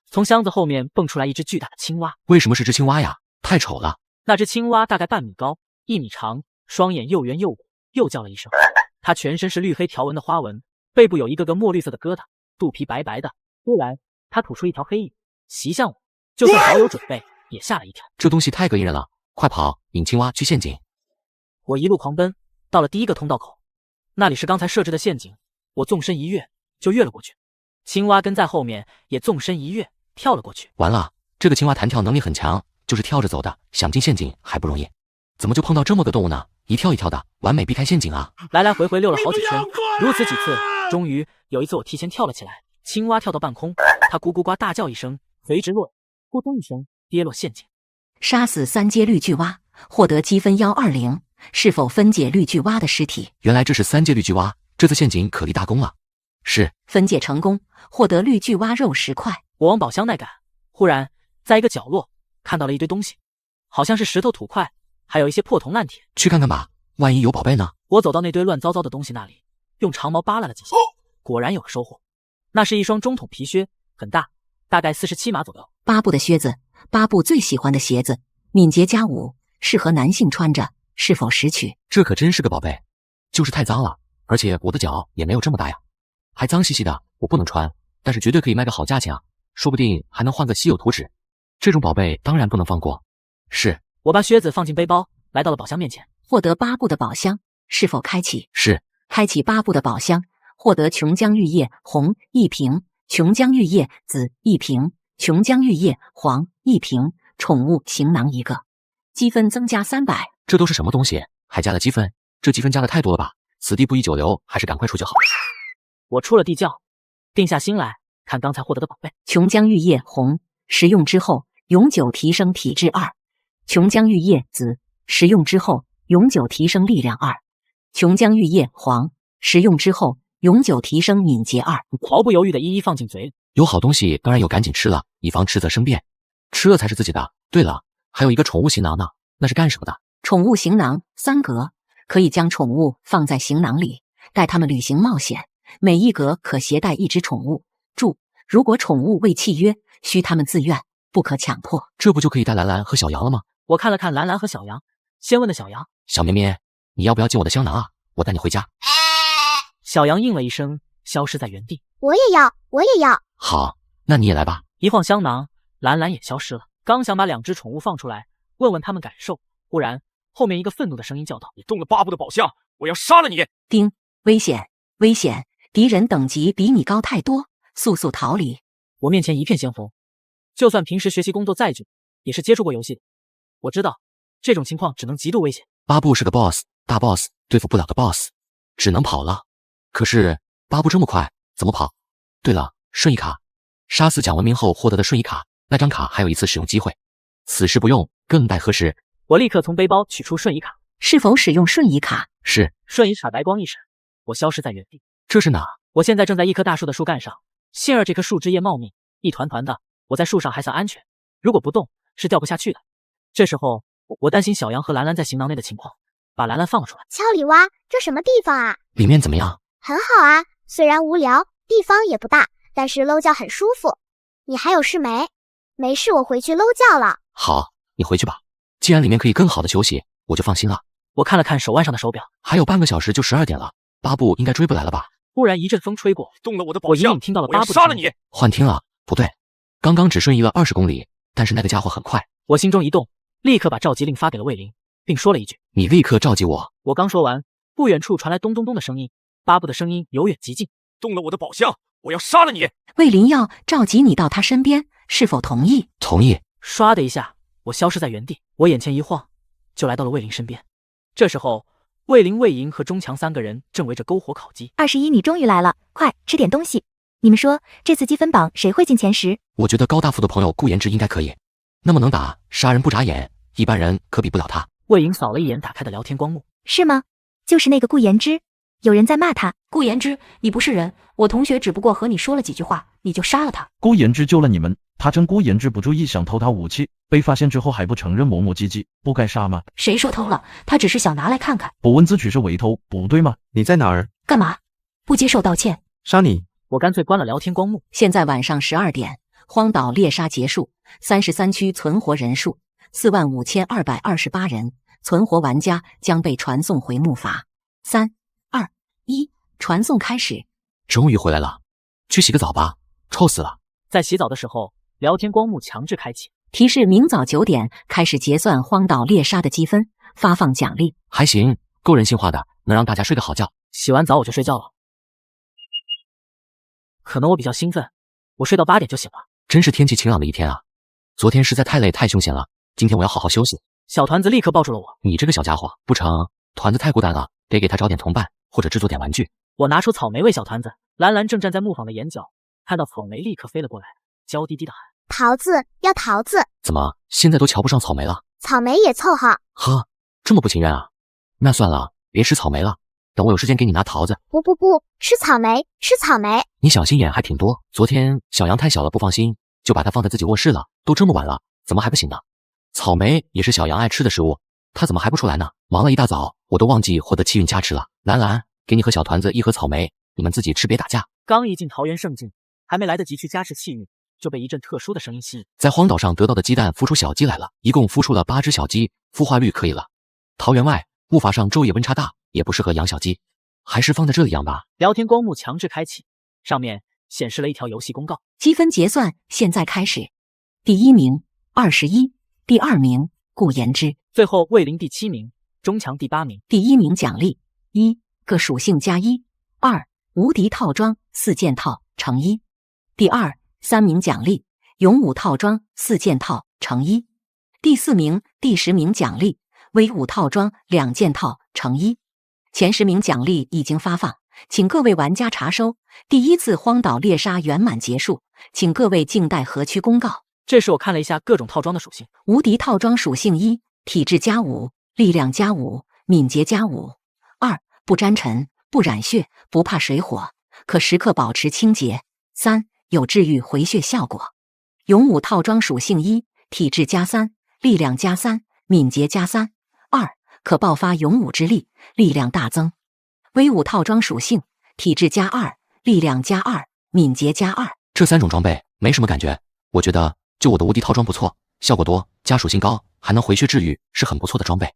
从箱子后面蹦出来一只巨大的青蛙。为什么是只青蛙呀？太丑了。那只青蛙大概半米高，1米长，双眼又圆又鼓，又叫了一声。它全身是绿黑条纹的花纹，背部有一个个墨绿色的疙瘩，肚皮白白的。突然它吐出一条黑影，袭向我，就算早有准备，也吓了一跳。这东西太膈应人了，快跑，引青蛙去陷阱。我一路狂奔，到了第一个通道口，那里是刚才设置的陷阱，我纵身一跃就跃了过去。青蛙跟在后面也纵身一跃跳了过去。完了，这个青蛙弹跳能力很强，就是跳着走的，想进陷阱还不容易。怎么就碰到这么个动物呢？一跳一跳的，完美避开陷阱啊！来来回回溜了好几圈，如此几次，终于有一次我提前跳了起来，青蛙跳到半空，它咕咕呱大叫一声，随之落，咕咚一声跌落陷阱。杀死3阶绿巨蛙，获得积分120。是否分解绿巨蛙的尸体？原来这是3阶绿巨蛙，这次陷阱可立大功了。是，分解成功，获得绿巨蛙肉10块。我往宝箱内赶，忽然在一个角落看到了一堆东西，好像是石头、土块，还有一些破铜烂铁。去看看吧，万一有宝贝呢？我走到那堆乱糟糟的东西那里，用长矛扒拉了几下，果然有了收获。那是一双中筒皮靴，很大，大概47码左右。巴布的靴子，巴布最喜欢的鞋子，敏捷加5，适合男性穿着，是否识取？这可真是个宝贝，就是太脏了，而且我的脚也没有这么大呀，还脏兮兮的，我不能穿，但是绝对可以卖个好价钱啊，说不定还能换个稀有图纸。这种宝贝当然不能放过。是，我把靴子放进背包，来到了宝箱面前，获得巴布的宝箱，是否开启？是，开启巴布的宝箱，获得琼浆玉液红1瓶，琼浆玉液紫1瓶，琼浆玉液黄1瓶，宠物行囊1个，积分增加300。这都是什么东西？还加了积分？这积分加的太多了吧？此地不宜久留，还是赶快出就好。我出了地窖，定下心来看刚才获得的宝贝。琼浆玉液红，食用之后永久提升体质2；琼浆玉液紫，食用之后永久提升力量2；琼浆玉液黄，食用之后永久提升敏捷2。毫不犹豫的一一放进嘴里。有好东西当然有赶紧吃了，以防吃则生变，吃了才是自己的。对了，还有一个宠物行囊呢，那是干什么的？宠物行囊3格，可以将宠物放在行囊里，带它们旅行冒险。每一格可携带1只宠物。注：如果宠物未契约，需它们自愿，不可强迫。这不就可以带兰兰和小羊了吗？我看了看兰兰和小羊，先问的小羊：小咩咩，你要不要进我的香囊啊？我带你回家。小羊应了一声，消失在原地。我也要，我也要。好，那你也来吧。一晃香囊，兰兰也消失了。刚想把2只宠物放出来，问问他们感受，忽然后面一个愤怒的声音叫道：你动了巴布的宝箱，我要杀了你！叮，危险，危险！敌人等级比你高太多，速速逃离！我面前一片鲜红，就算平时学习工作再久，也是接触过游戏的。我知道这种情况只能极度危险。巴布是个 boss， 大 boss， 对付不了的 boss， 只能跑了。可是巴布这么快，怎么跑？对了，瞬移卡，杀死蒋文明后获得的瞬移卡，那张卡还有1次使用机会，此时不用，更待何时？我立刻从背包取出瞬移卡。是否使用瞬移卡？是。瞬移卡白光一闪，我消失在原地。这是哪？我现在正在一棵大树的树干上，幸而这棵树枝叶茂密，一团团的，我在树上还算安全，如果不动是掉不下去的。这时候我担心小羊和兰兰在行囊内的情况，把兰兰放了出来。敲里蛙，这什么地方啊？里面怎么样？很好啊，虽然无聊，地方也不大，但是搂觉很舒服。你还有事没？没事，我回去搂觉了。好，你回去吧。既然里面可以更好的休息，我就放心了。我看了看手腕上的手表，还有半个小时就12点了，巴布应该追不来了吧？忽然一阵风吹过，动了我的宝我箱，隐隐听到了巴布的声音。我要杀了你！幻听了，不对，刚刚只瞬移了20公里，但是那个家伙很快。我心中一动，立刻把召集令发给了魏灵，并说了一句：你立刻召集我。我刚说完，不远处传来咚咚咚的声音，巴布的声音由远及近。动了我的宝箱，我要杀了你！魏林耀召集你到他身边，是否同意？同意。唰的一下，我消失在原地，我眼前一晃，就来到了魏林身边。这时候，魏林、魏莹和钟强3个人正围着篝火烤鸡。21，你终于来了，快吃点东西。你们说这次积分榜谁会进前10？我觉得高大富的朋友顾言之应该可以，那么能打，杀人不眨眼，一般人可比不了他。魏莹扫了一眼打开的聊天光幕，是吗？就是那个顾言之，有人在骂他。顾言之，你不是人，我同学只不过和你说了几句话，你就杀了他。顾言之救了你们，他趁顾言之不注意想偷他武器，被发现之后还不承认，磨磨唧唧，不该杀吗？谁说偷了？他只是想拿来看看。不问自取是为偷，不对吗？你在哪儿？干嘛？不接受道歉？杀你！我干脆关了聊天光幕。现在晚上12点，荒岛猎杀结束，33区存活人数45228人，存活玩家将被传送回木筏。3、2、1，传送开始。终于回来了，去洗个澡吧，臭死了。在洗澡的时候，聊天光幕强制开启，提示明早9点开始结算荒岛猎杀的积分，发放奖励。还行，够人性化的，能让大家睡个好觉。洗完澡我就睡觉了。可能我比较兴奋，我睡到8点就醒了。真是天气晴朗的一天啊！昨天实在太累太凶险了，今天我要好好休息。小团子立刻抱住了我。你这个小家伙，不成，团子太孤单了，得给他找点同伴，或者制作点玩具。我拿出草莓喂小团子，兰兰正站在木坊的眼角，看到草莓立刻飞了过来，娇滴滴的喊：桃子，要桃子！怎么现在都瞧不上草莓了？草莓也凑合。呵，这么不情愿啊？那算了，别吃草莓了，等我有时间给你拿桃子。不，吃草莓，吃草莓。你小心眼还挺多。昨天小羊太小了不放心，就把它放在自己卧室了。都这么晚了，怎么还不醒呢？草莓也是小羊爱吃的食物，它怎么还不出来呢？忙了一大早，我都忘记获得气运加持了。兰兰，给你和小团子1盒草莓，你们自己吃别打架。刚一进桃园圣境，还没来得及去加持气运，就被一阵特殊的声音吸引。在荒岛上得到的鸡蛋孵出小鸡来了，一共孵出了8只小鸡，孵化率可以了。桃园外木筏上昼夜温差大，也不适合养小鸡，还是放在这里养吧。聊天光幕强制开启，上面显示了一条游戏公告：积分结算现在开始。第1名21，第2名顾言之，最后魏林第7名，钟强第8名。第1名奖励1个属性+1，2无敌套装4件套乘1。第2、3名奖励勇武套装4件套乘1。第4名、第10名奖励威武套装2件套乘1。前10名奖励已经发放，请各位玩家查收。第1次荒岛猎杀圆满结束，请各位静待河区公告。这时我看了一下各种套装的属性，无敌套装属性1，体质+5，力量+5，敏捷+5。2、不沾尘，不染血，不怕水火，可时刻保持清洁。3、有治愈回血效果。勇武套装属性1，体质+3，力量+3，敏捷+3。2、可爆发勇武之力，力量大增。威武套装属性，体质+2，力量+2，敏捷+2。这3种装备没什么感觉，我觉得就我的无敌套装不错，效果多，加属性高，还能回血治愈，是很不错的装备。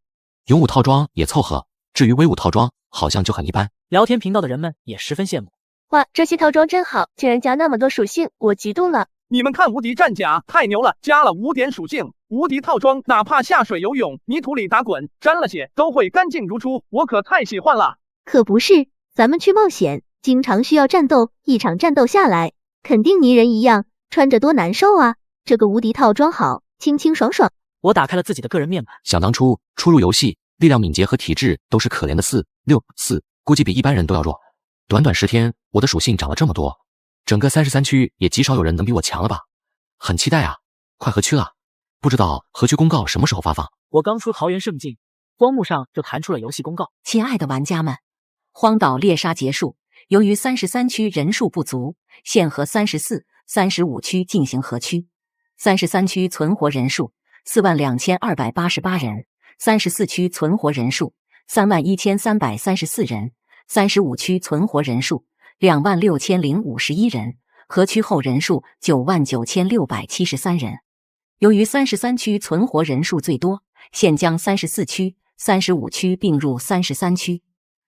勇武套装也凑合，至于威武套装好像就很一般。聊天频道的人们也十分羡慕。哇，这些套装真好，竟然加那么多属性，我嫉妒了。你们看无敌战甲太牛了，加了5点属性，无敌套装哪怕下水游泳、泥土里打滚，沾了血都会干净如初，我可太喜欢了。可不是，咱们去冒险，经常需要战斗，一场战斗下来，肯定泥人一样，穿着多难受啊！这个无敌套装好，清清爽爽。我打开了自己的个人面板，想当初初入游戏，力量、敏捷和体质都是可怜的4、6、4，估计比一般人都要弱。短短10天，我的属性涨了这么多，整个33区也极少有人能比我强了吧？很期待啊！快河区了，不知道河区公告什么时候发放？我刚出桃园圣境，光幕上就弹出了游戏公告。亲爱的玩家们，荒岛猎杀结束，由于33区人数不足，现和34、35区进行合区。33区存活人数42288人，34区存活人数31334人，35区存活人数26051人，合区后人数99673人。由于33区存活人数最多，现将34区、35区并入33区。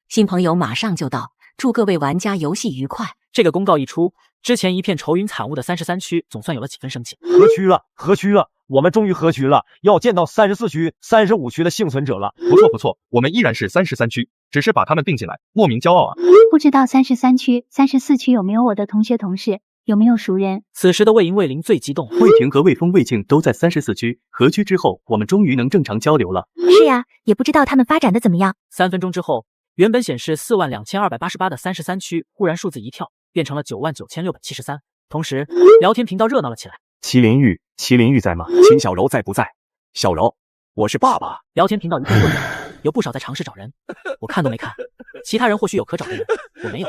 新朋友马上就到，祝各位玩家游戏愉快。这个公告一出，之前一片愁云惨雾的33区总算有了几分生气。合区了，合区了，我们终于合区了，要见到34区、35区的幸存者了。不错不错，我们依然是33区，只是把他们并进来，莫名骄傲啊。不知道33区、34区有没有我的同学同事，有没有熟人？此时的魏莹、魏玲最激动。魏婷和魏峰、魏庆都在34区合区之后，我们终于能正常交流了。是呀，也不知道他们发展的怎么样。3分钟之后，原本显示42288的33区忽然数字一跳，变成了99673。同时，聊天频道热闹了起来。麒麟玉在吗？秦小柔在不在？小柔，我是爸爸。聊天频道一片混乱，有不少在尝试找人，我看都没看。其他人或许有可找的人，我没有。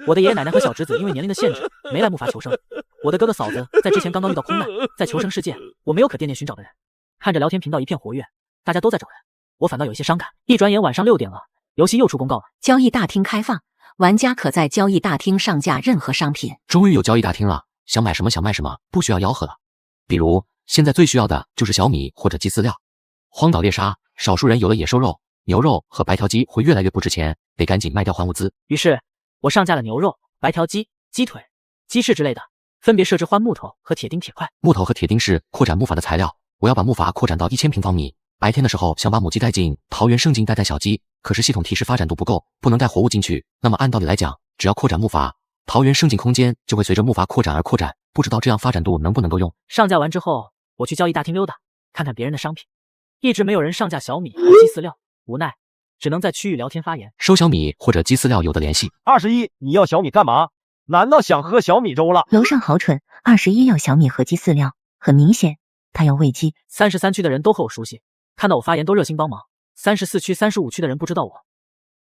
我的爷爷奶奶和小侄子因为年龄的限制，没来木筏求生。我的哥哥嫂子在之前刚刚遇到空难，在求生世界，我没有可惦念寻找的人。看着聊天频道一片活跃，大家都在找人，我反倒有一些伤感。一转眼晚上6点了，游戏又出公告了，交易大厅开放，玩家可在交易大厅上架任何商品。终于有交易大厅了，想买什么想卖什么，不需要吆喝了。比如现在最需要的就是小米或者鸡饲料。荒岛猎杀，少数人有了野兽肉、牛肉和白条鸡会越来越不值钱，得赶紧卖掉换物资。于是我上架了牛肉、白条鸡、鸡腿、鸡翅之类的，分别设置换木头和铁钉铁块。木头和铁钉是扩展木筏的材料，我要把木筏扩展到1000平方米。白天的时候想把母鸡带进桃园圣境带小鸡，可是系统提示发展度不够，不能带活物进去。那么按道理来讲，只要扩展木筏，桃园圣境空间就会随着木筏扩展而扩展，不知道这样发展度能不能够用。上架完之后，我去交易大厅溜达，看看别人的商品，一直没有人上架小米和鸡饲料，无奈只能在区域聊天发言。收小米或者鸡饲料有的联系。21，你要小米干嘛？难道想喝小米粥了？楼上好蠢，21要小米和鸡饲料，很明显他要喂鸡。33区的人都和我熟悉，看到我发言都热心帮忙。34区、35区的人不知道我，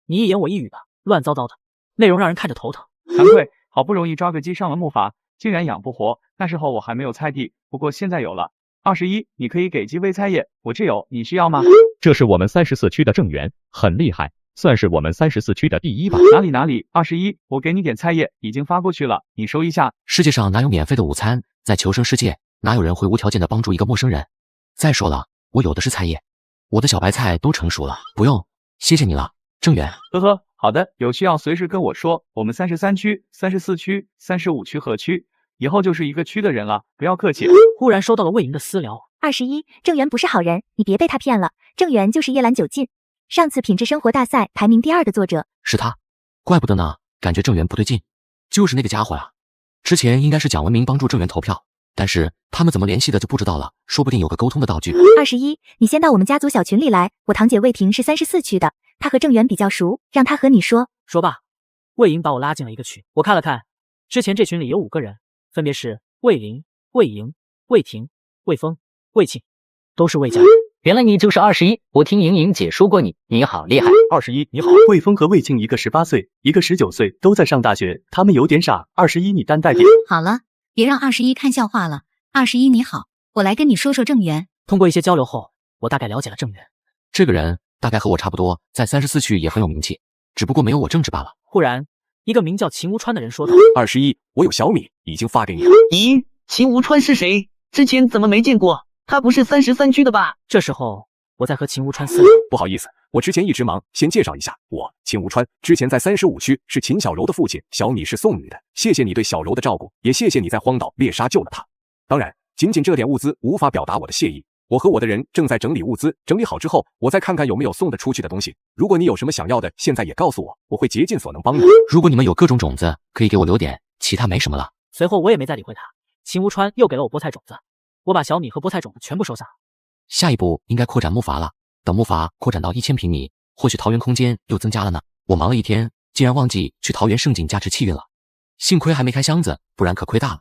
你一言我一语的，乱糟糟的，内容让人看着头疼。惭愧，好不容易抓个鸡上了木筏，竟然养不活。那时候我还没有菜地，不过现在有了。21，你可以给鸡喂菜叶，我这有，你需要吗？这是我们34区的正源，很厉害，算是我们34区的第一吧。哪里，21，我给你点菜叶，已经发过去了，你收一下。世界上哪有免费的午餐？在求生世界，哪有人会无条件的帮助一个陌生人？再说了，我有的是菜叶，我的小白菜都成熟了，不用，谢谢你了，正源。呵呵，好的，有需要随时跟我说。我们33区、34区、35区合区，以后就是一个区的人了，不要客气。忽然收到了魏莹的私聊。21，郑源不是好人，你别被他骗了。郑源就是夜阑九尽，上次品质生活大赛排名第2的作者。是他，怪不得呢，感觉郑源不对劲，就是那个家伙呀。之前应该是蒋文明帮助郑源投票，但是他们怎么联系的就不知道了，说不定有个沟通的道具。21，你先到我们家族小群里来，我堂姐魏婷是34区的，她和郑源比较熟，让她和你说。说罢，魏莹把我拉进了一个群，我看了看，之前这群里有5个人，分别是魏玲、魏莹、魏婷、魏峰、魏庆，都是魏家人。原来你就是21，我听莹莹姐说过你，你好厉害。21，你好。魏峰和魏庆一个18岁，一个19岁，都在上大学，他们有点傻。21，你担待点。好了，别让21看笑话了。21，你好，我来跟你说说郑源。通过一些交流后，我大概了解了郑源。这个人大概和我差不多，在34区也很有名气，只不过没有我正直罢了。忽然，一个名叫秦无川的人说道：“21，我有小米，已经发给你了。”咦，秦无川是谁？之前怎么没见过？他不是33区的吧？这时候我在和秦无川私聊。不好意思，我之前一直忙，先介绍一下，我秦无川，之前在35区是秦小柔的父亲，小米是送女的。谢谢你对小柔的照顾，也谢谢你在荒岛猎杀救了她。当然，仅这点物资无法表达我的谢意。我和我的人正在整理物资，整理好之后，我再看看有没有送得出去的东西。如果你有什么想要的，现在也告诉我，我会竭尽所能帮你。如果你们有各种种子，可以给我留点，其他没什么了。随后我也没再理会他。秦无川又给了我菠菜种子，我把小米和菠菜种子全部收下。下一步应该扩展木筏了，等木筏扩展到1000平米，或许桃园空间又增加了呢。我忙了一天，竟然忘记去桃园圣境加持气运了，幸亏还没开箱子，不然可亏大了。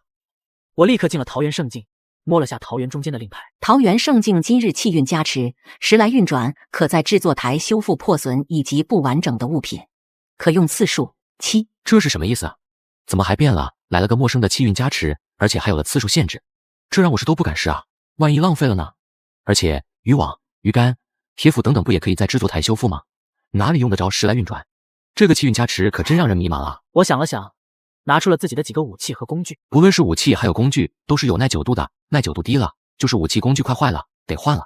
我立刻进了桃园圣境，摸了下桃园中间的令牌。桃园圣境今日气运加持，10来运转，可在制作台修复破损以及不完整的物品，可用次数7。这是什么意思啊？怎么还变了？来了个陌生的气运加持，而且还有了次数限制，这让我是都不敢试啊！万一浪费了呢？而且渔网、鱼竿、铁斧等等不也可以在制作台修复吗？哪里用得着10来运转？这个气运加持可真让人迷茫啊！我想了想，拿出了自己的几个武器和工具。无论是武器还有工具，都是有耐久度的，耐久度低了，就是武器工具快坏了，得换了，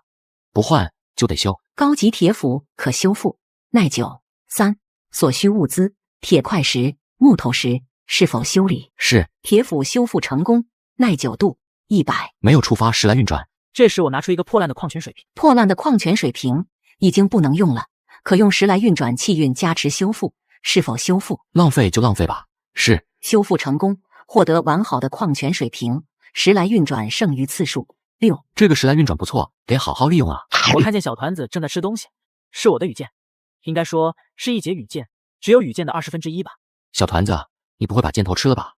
不换就得修。高级铁斧可修复，耐久。3. 所需物资：铁块石、木头石、是否修理？是。铁斧修复成功，耐久度100，没有触发时来运转。这时我拿出一个破烂的矿泉水瓶，破烂的矿泉水瓶已经不能用了，可用时来运转气运加持修复，是否修复？浪费就浪费吧。是。修复成功，获得完好的矿泉水瓶，时来运转剩余次数6。这个时来运转不错，得好好利用啊。我看见小团子正在吃东西，是我的羽箭，应该说是一节羽箭，只有羽箭的1/20吧。小团子，你不会把箭头吃了吧？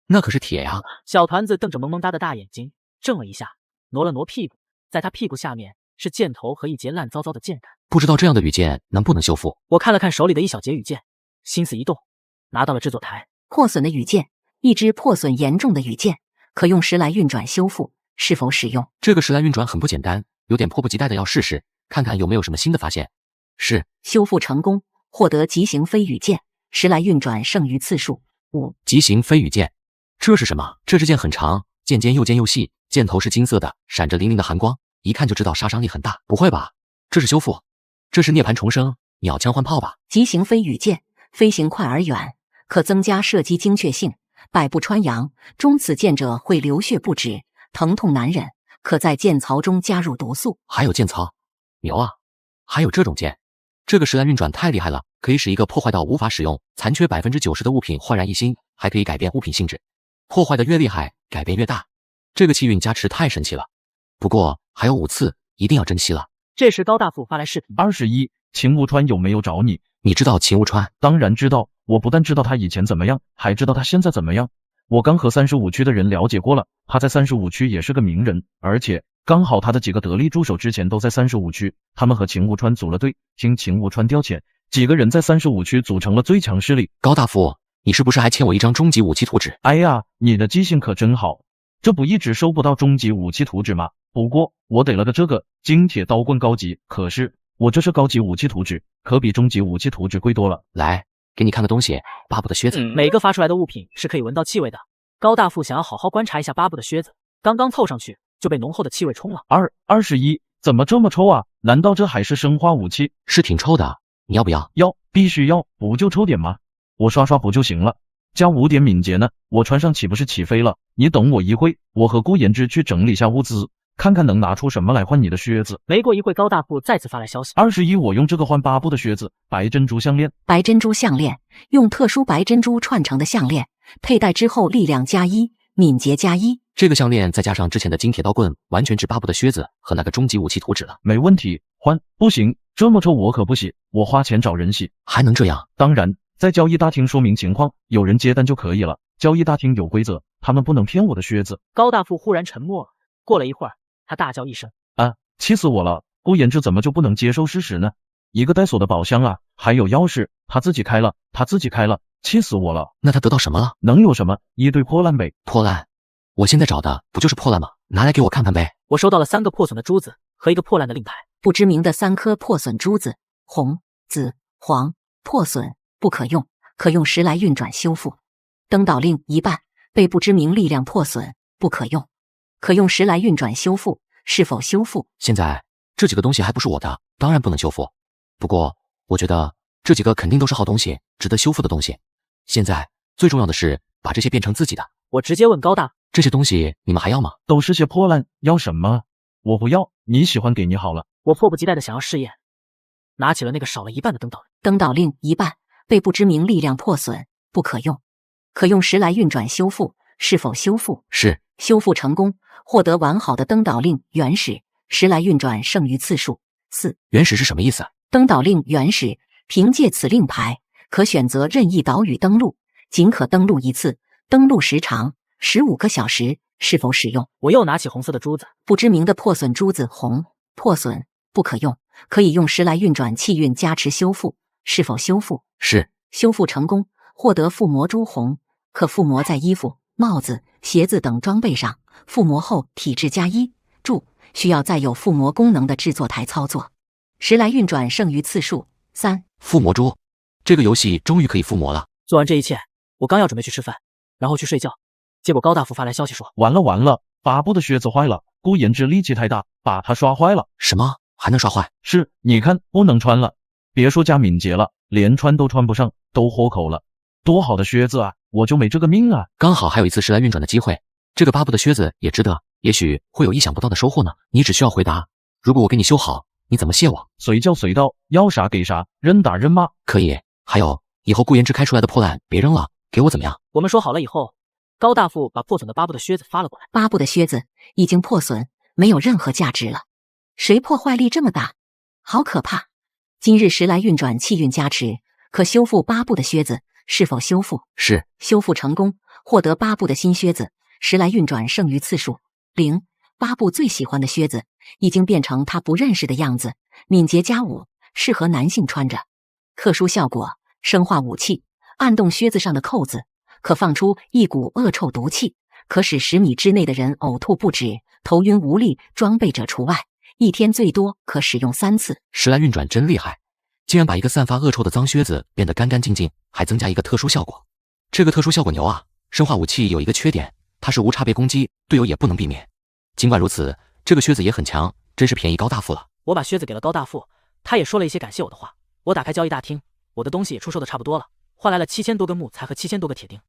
那可是铁呀。小团子瞪着萌萌哒的大眼睛，怔了一下，挪了挪屁股，在他屁股下面是箭头和一节烂糟糟的箭杆。不知道这样的羽箭能不能修复？我看了看手里的一小节羽箭，心思一动，拿到了制作台。破损的羽箭，一支破损严重的羽箭，可用时来运转修复，是否使用？这个时来运转很不简单，有点迫不及待的要试试，看看有没有什么新的发现。是。修复成功，获得极型飞羽箭，时来运转剩余次数5。极型飞羽箭，这是什么？这支箭很长，箭尖又尖又细，箭头是金色的，闪着粼粼的寒光，一看就知道杀伤力很大。不会吧？这是修复？这是涅槃重生，鸟枪换炮吧？极型飞羽箭，飞行快而远，可增加射击精确性，百步穿杨，中此箭者会流血不止，疼痛难忍，可在箭槽中加入毒素。还有箭槽，牛啊！还有这种箭，这个时来运转太厉害了，可以使一个破坏到无法使用、残缺90%的物品焕然一新，还可以改变物品性质，破坏的越厉害，改变越大。这个气运加持太神奇了，不过还有5次，一定要珍惜了。这时高大富发来视频：21，秦无川有没有找你？你知道秦无川？当然知道，我不但知道他以前怎么样，还知道他现在怎么样。我刚和35区的人了解过了，他在35区也是个名人，而且刚好他的几个得力助手之前都在35区，他们和秦无川组了队，听秦无川调遣，几个人在35区组成了最强势力。高大富，你是不是还欠我一张终极武器图纸？哎呀，你的记性可真好，这不一直收不到终极武器图纸吗？不过我得了个这个金铁刀棍高级，可是我这是高级武器图纸，可比终极武器图纸贵多了。来，给你看个东西，巴布的靴子。每个发出来的物品是可以闻到气味的。高大富想要好好观察一下巴布的靴子，刚刚凑上去就被浓厚的气味冲了。21，怎么这么臭啊？难道这还是生化武器？是挺臭的，你要不要？要，必须要，不就臭点吗？我刷刷不就行了？加5点敏捷呢，我穿上岂不是起飞了？你等我一会，我和顾言之去整理下物资，看看能拿出什么来换你的靴子。没过一会，高大富再次发来消息：21，我用这个换巴布的靴子，白珍珠项链。白珍珠项链，用特殊白珍珠串成的项链，佩戴之后力量+1，敏捷+1。这个项链再加上之前的金铁刀棍，完全治巴布的靴子和那个终极武器图纸了。没问题，换。不行，这么臭我可不洗，我花钱找人洗。还能这样？当然，在交易大厅说明情况，有人接单就可以了。交易大厅有规则，他们不能骗我的靴子。高大富忽然沉默了，过了一会儿，他大叫一声：啊！气死我了！顾言之怎么就不能接受事实呢？一个带锁的宝箱啊，还有钥匙，他自己开了，气死我了！那他得到什么了？能有什么？一堆破烂呗。破烂？我现在找的不就是破烂吗？拿来给我看看呗。我收到了3个破损的珠子和一个破烂的令牌。不知名的3颗破损珠子，红、紫、黄，破损，不可用，可用时来运转修复。登岛令一半，被不知名力量破损，不可用，可用时来运转修复，是否修复？现在这几个东西还不是我的，当然不能修复。不过我觉得这几个肯定都是好东西，值得修复的东西。现在最重要的是把这些变成自己的。我直接问高大：这些东西你们还要吗？都是些破烂，要什么？我不要，你喜欢给你好了。我迫不及待的想要试验，拿起了那个少了一半的登岛令。登岛令一半，被不知名力量破损，不可用，可用时来运转修复，是否修复？是。修复成功，获得完好的登岛令原始，时来运转剩余次数4。原始是什么意思？登岛令原始，凭借此令牌，可选择任意岛屿登陆，仅可登陆一次，登陆时长15个小时，是否使用？我又拿起红色的珠子，不知名的破损珠子红，破损，不可用，可以用时来运转气运加持修复，是否修复？是。修复成功，获得附魔珠红，可附魔在衣服、帽子、鞋子等装备上，附魔后体质+1。注：需要再有附魔功能的制作台操作。时来运转剩余次数3。附魔珠，这个游戏终于可以附魔了。做完这一切，我刚要准备去吃饭，然后去睡觉，结果高大富发来消息说：完了，巴布的靴子坏了，顾言之力气太大，把它刷坏了。什么？还能刷坏？是，你看不能穿了，别说加敏捷了，连穿都穿不上，都豁口了。多好的靴子啊，我就没这个命啊。刚好还有一次时来运转的机会，这个巴布的靴子也值得，也许会有意想不到的收获呢。你只需要回答，如果我给你修好，你怎么谢我？随叫随到，要啥给啥，认打认骂。可以。还有，以后顾言之开出来的破烂别扔了，给我怎么样？我们说好了以后，高大富把破损的巴布的靴子发了过来。巴布的靴子已经破损，没有任何价值了。谁破坏力这么大？好可怕！今日时来运转气运加持，可修复巴布的靴子，是否修复？是。修复成功，获得巴布的新靴子，时来运转剩余次数0。巴布最喜欢的靴子已经变成他不认识的样子，敏捷加5，适合男性穿着。特殊效果，生化武器，按动靴子上的扣子，可放出一股恶臭毒气，可使10米之内的人呕吐不止，头晕无力，装备者除外。一天最多可使用3次。时来运转真厉害，竟然把一个散发恶臭的脏靴子变得干干净净，还增加一个特殊效果。这个特殊效果牛啊！生化武器有一个缺点，它是无差别攻击，队友也不能避免。尽管如此，这个靴子也很强，真是便宜高大富了。我把靴子给了高大富，他也说了一些感谢我的话。我打开交易大厅，我的东西也出售的差不多了，换来了7000多根木材和7000多个铁钉。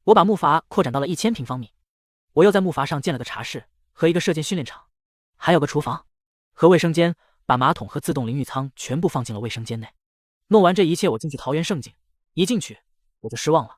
我把木筏扩展到了1000平方米。我又在木筏上建了个茶室和一个射箭训练场，还有个厨房和卫生间，把马桶和自动淋浴舱全部放进了卫生间内。弄完这一切，我进去桃园胜境，一进去我就失望了。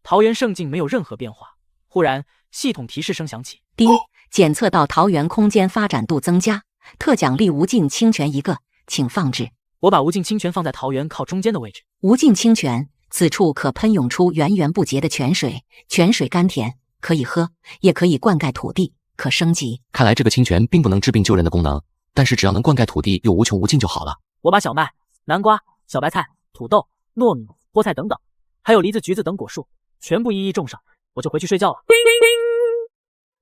桃园胜境没有任何变化。忽然系统提示声响起，叮，检测到桃园空间发展度增加，特奖励无尽清泉1个，请放置。我把无尽清泉放在桃园靠中间的位置。无尽清泉，此处可喷涌出源源不竭的泉水，泉水甘甜，可以喝，也可以灌溉土地，可升级。看来这个清泉并不能治病救人的功能，但是只要能灌溉土地又无穷无尽就好了。我把小麦、南瓜、小白菜、土豆、糯米、菠菜等等，还有梨子、橘子等果树全部一一种上，我就回去睡觉了。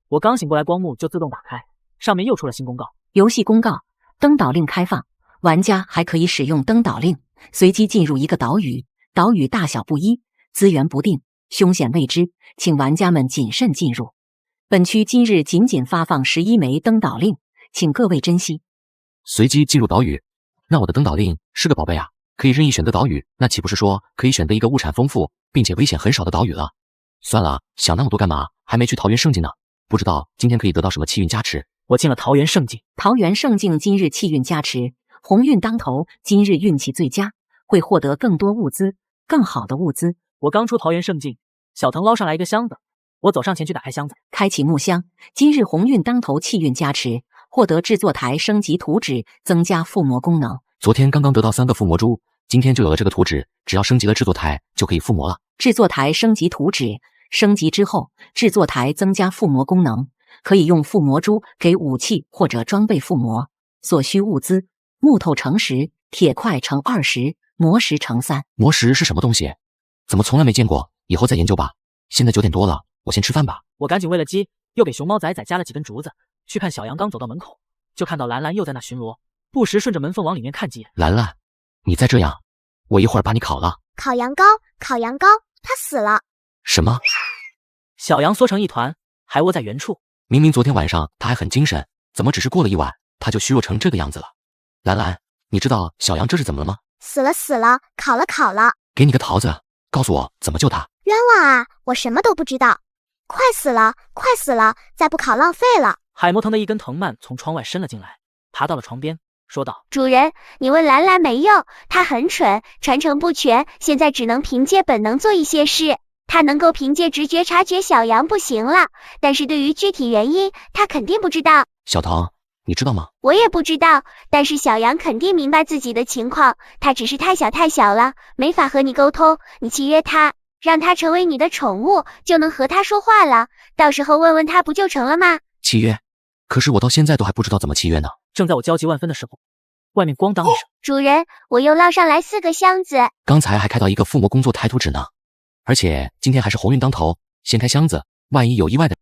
我刚醒过来，光幕就自动打开，上面又出了新公告。游戏公告：登岛令开放，玩家还可以使用登岛令随机进入一个岛屿，岛屿大小不一，资源不定，凶险未知，请玩家们谨慎进入。本区今日仅发放11枚登岛令，请各位珍惜。随机进入岛屿，那我的登岛令是个宝贝啊，可以任意选择岛屿，那岂不是说可以选择一个物产丰富并且危险很少的岛屿了？算了，想那么多干嘛？还没去桃园胜境呢，不知道今天可以得到什么气运加持。我进了桃园胜境。桃园胜境今日气运加持，鸿运当头，今日运气最佳，会获得更多物资，更好的物资。我刚出桃园胜境，小腾捞上来一个箱子，我走上前去打开箱子，开启木箱。今日鸿运当头，气运加持，获得制作台升级图纸，增加附魔功能。昨天刚刚得到3个附魔珠，今天就有了这个图纸，只要升级了制作台就可以附魔了。制作台升级图纸，升级之后，制作台增加附魔功能，可以用附魔珠给武器或者装备附魔。所需物资：木头乘10，铁块乘20，魔石乘3。魔石是什么东西？怎么从来没见过？以后再研究吧。现在9点多了，我先吃饭吧。我赶紧喂了鸡，又给熊猫仔仔加了几根竹子。去看小羊刚走到门口，就看到兰兰又在那巡逻，不时顺着门缝往里面看几眼。兰兰，你再这样，我一会儿把你烤了。烤羊羔，烤羊羔，他死了。什么？小羊缩成一团，还窝在原处。明明昨天晚上他还很精神，怎么只是过了一晚，他就虚弱成这个样子了？兰兰，你知道小羊这是怎么了吗？死了死了，烤了烤了。给你个桃子，告诉我怎么救他。冤枉啊，我什么都不知道。快死了，快死了，再不烤浪费了。海魔腾的一根藤蔓从窗外伸了进来，爬到了床边，说道：主人，你问兰兰没用，她很蠢，传承不全，现在只能凭借本能做一些事。她能够凭借直觉察觉小羊不行了，但是对于具体原因，她肯定不知道。小腾，你知道吗？我也不知道，但是小羊肯定明白自己的情况，它只是太小了，没法和你沟通。你契约它，让它成为你的宠物，就能和它说话了。到时候问问它不就成了吗？契约？可是我到现在都还不知道怎么契约呢。正在我焦急万分的时候，外面咣当一声，主人，我又捞上来4个箱子。刚才还开到一个附魔工作台图纸呢，而且今天还是鸿运当头，掀开箱子，万一有意外的。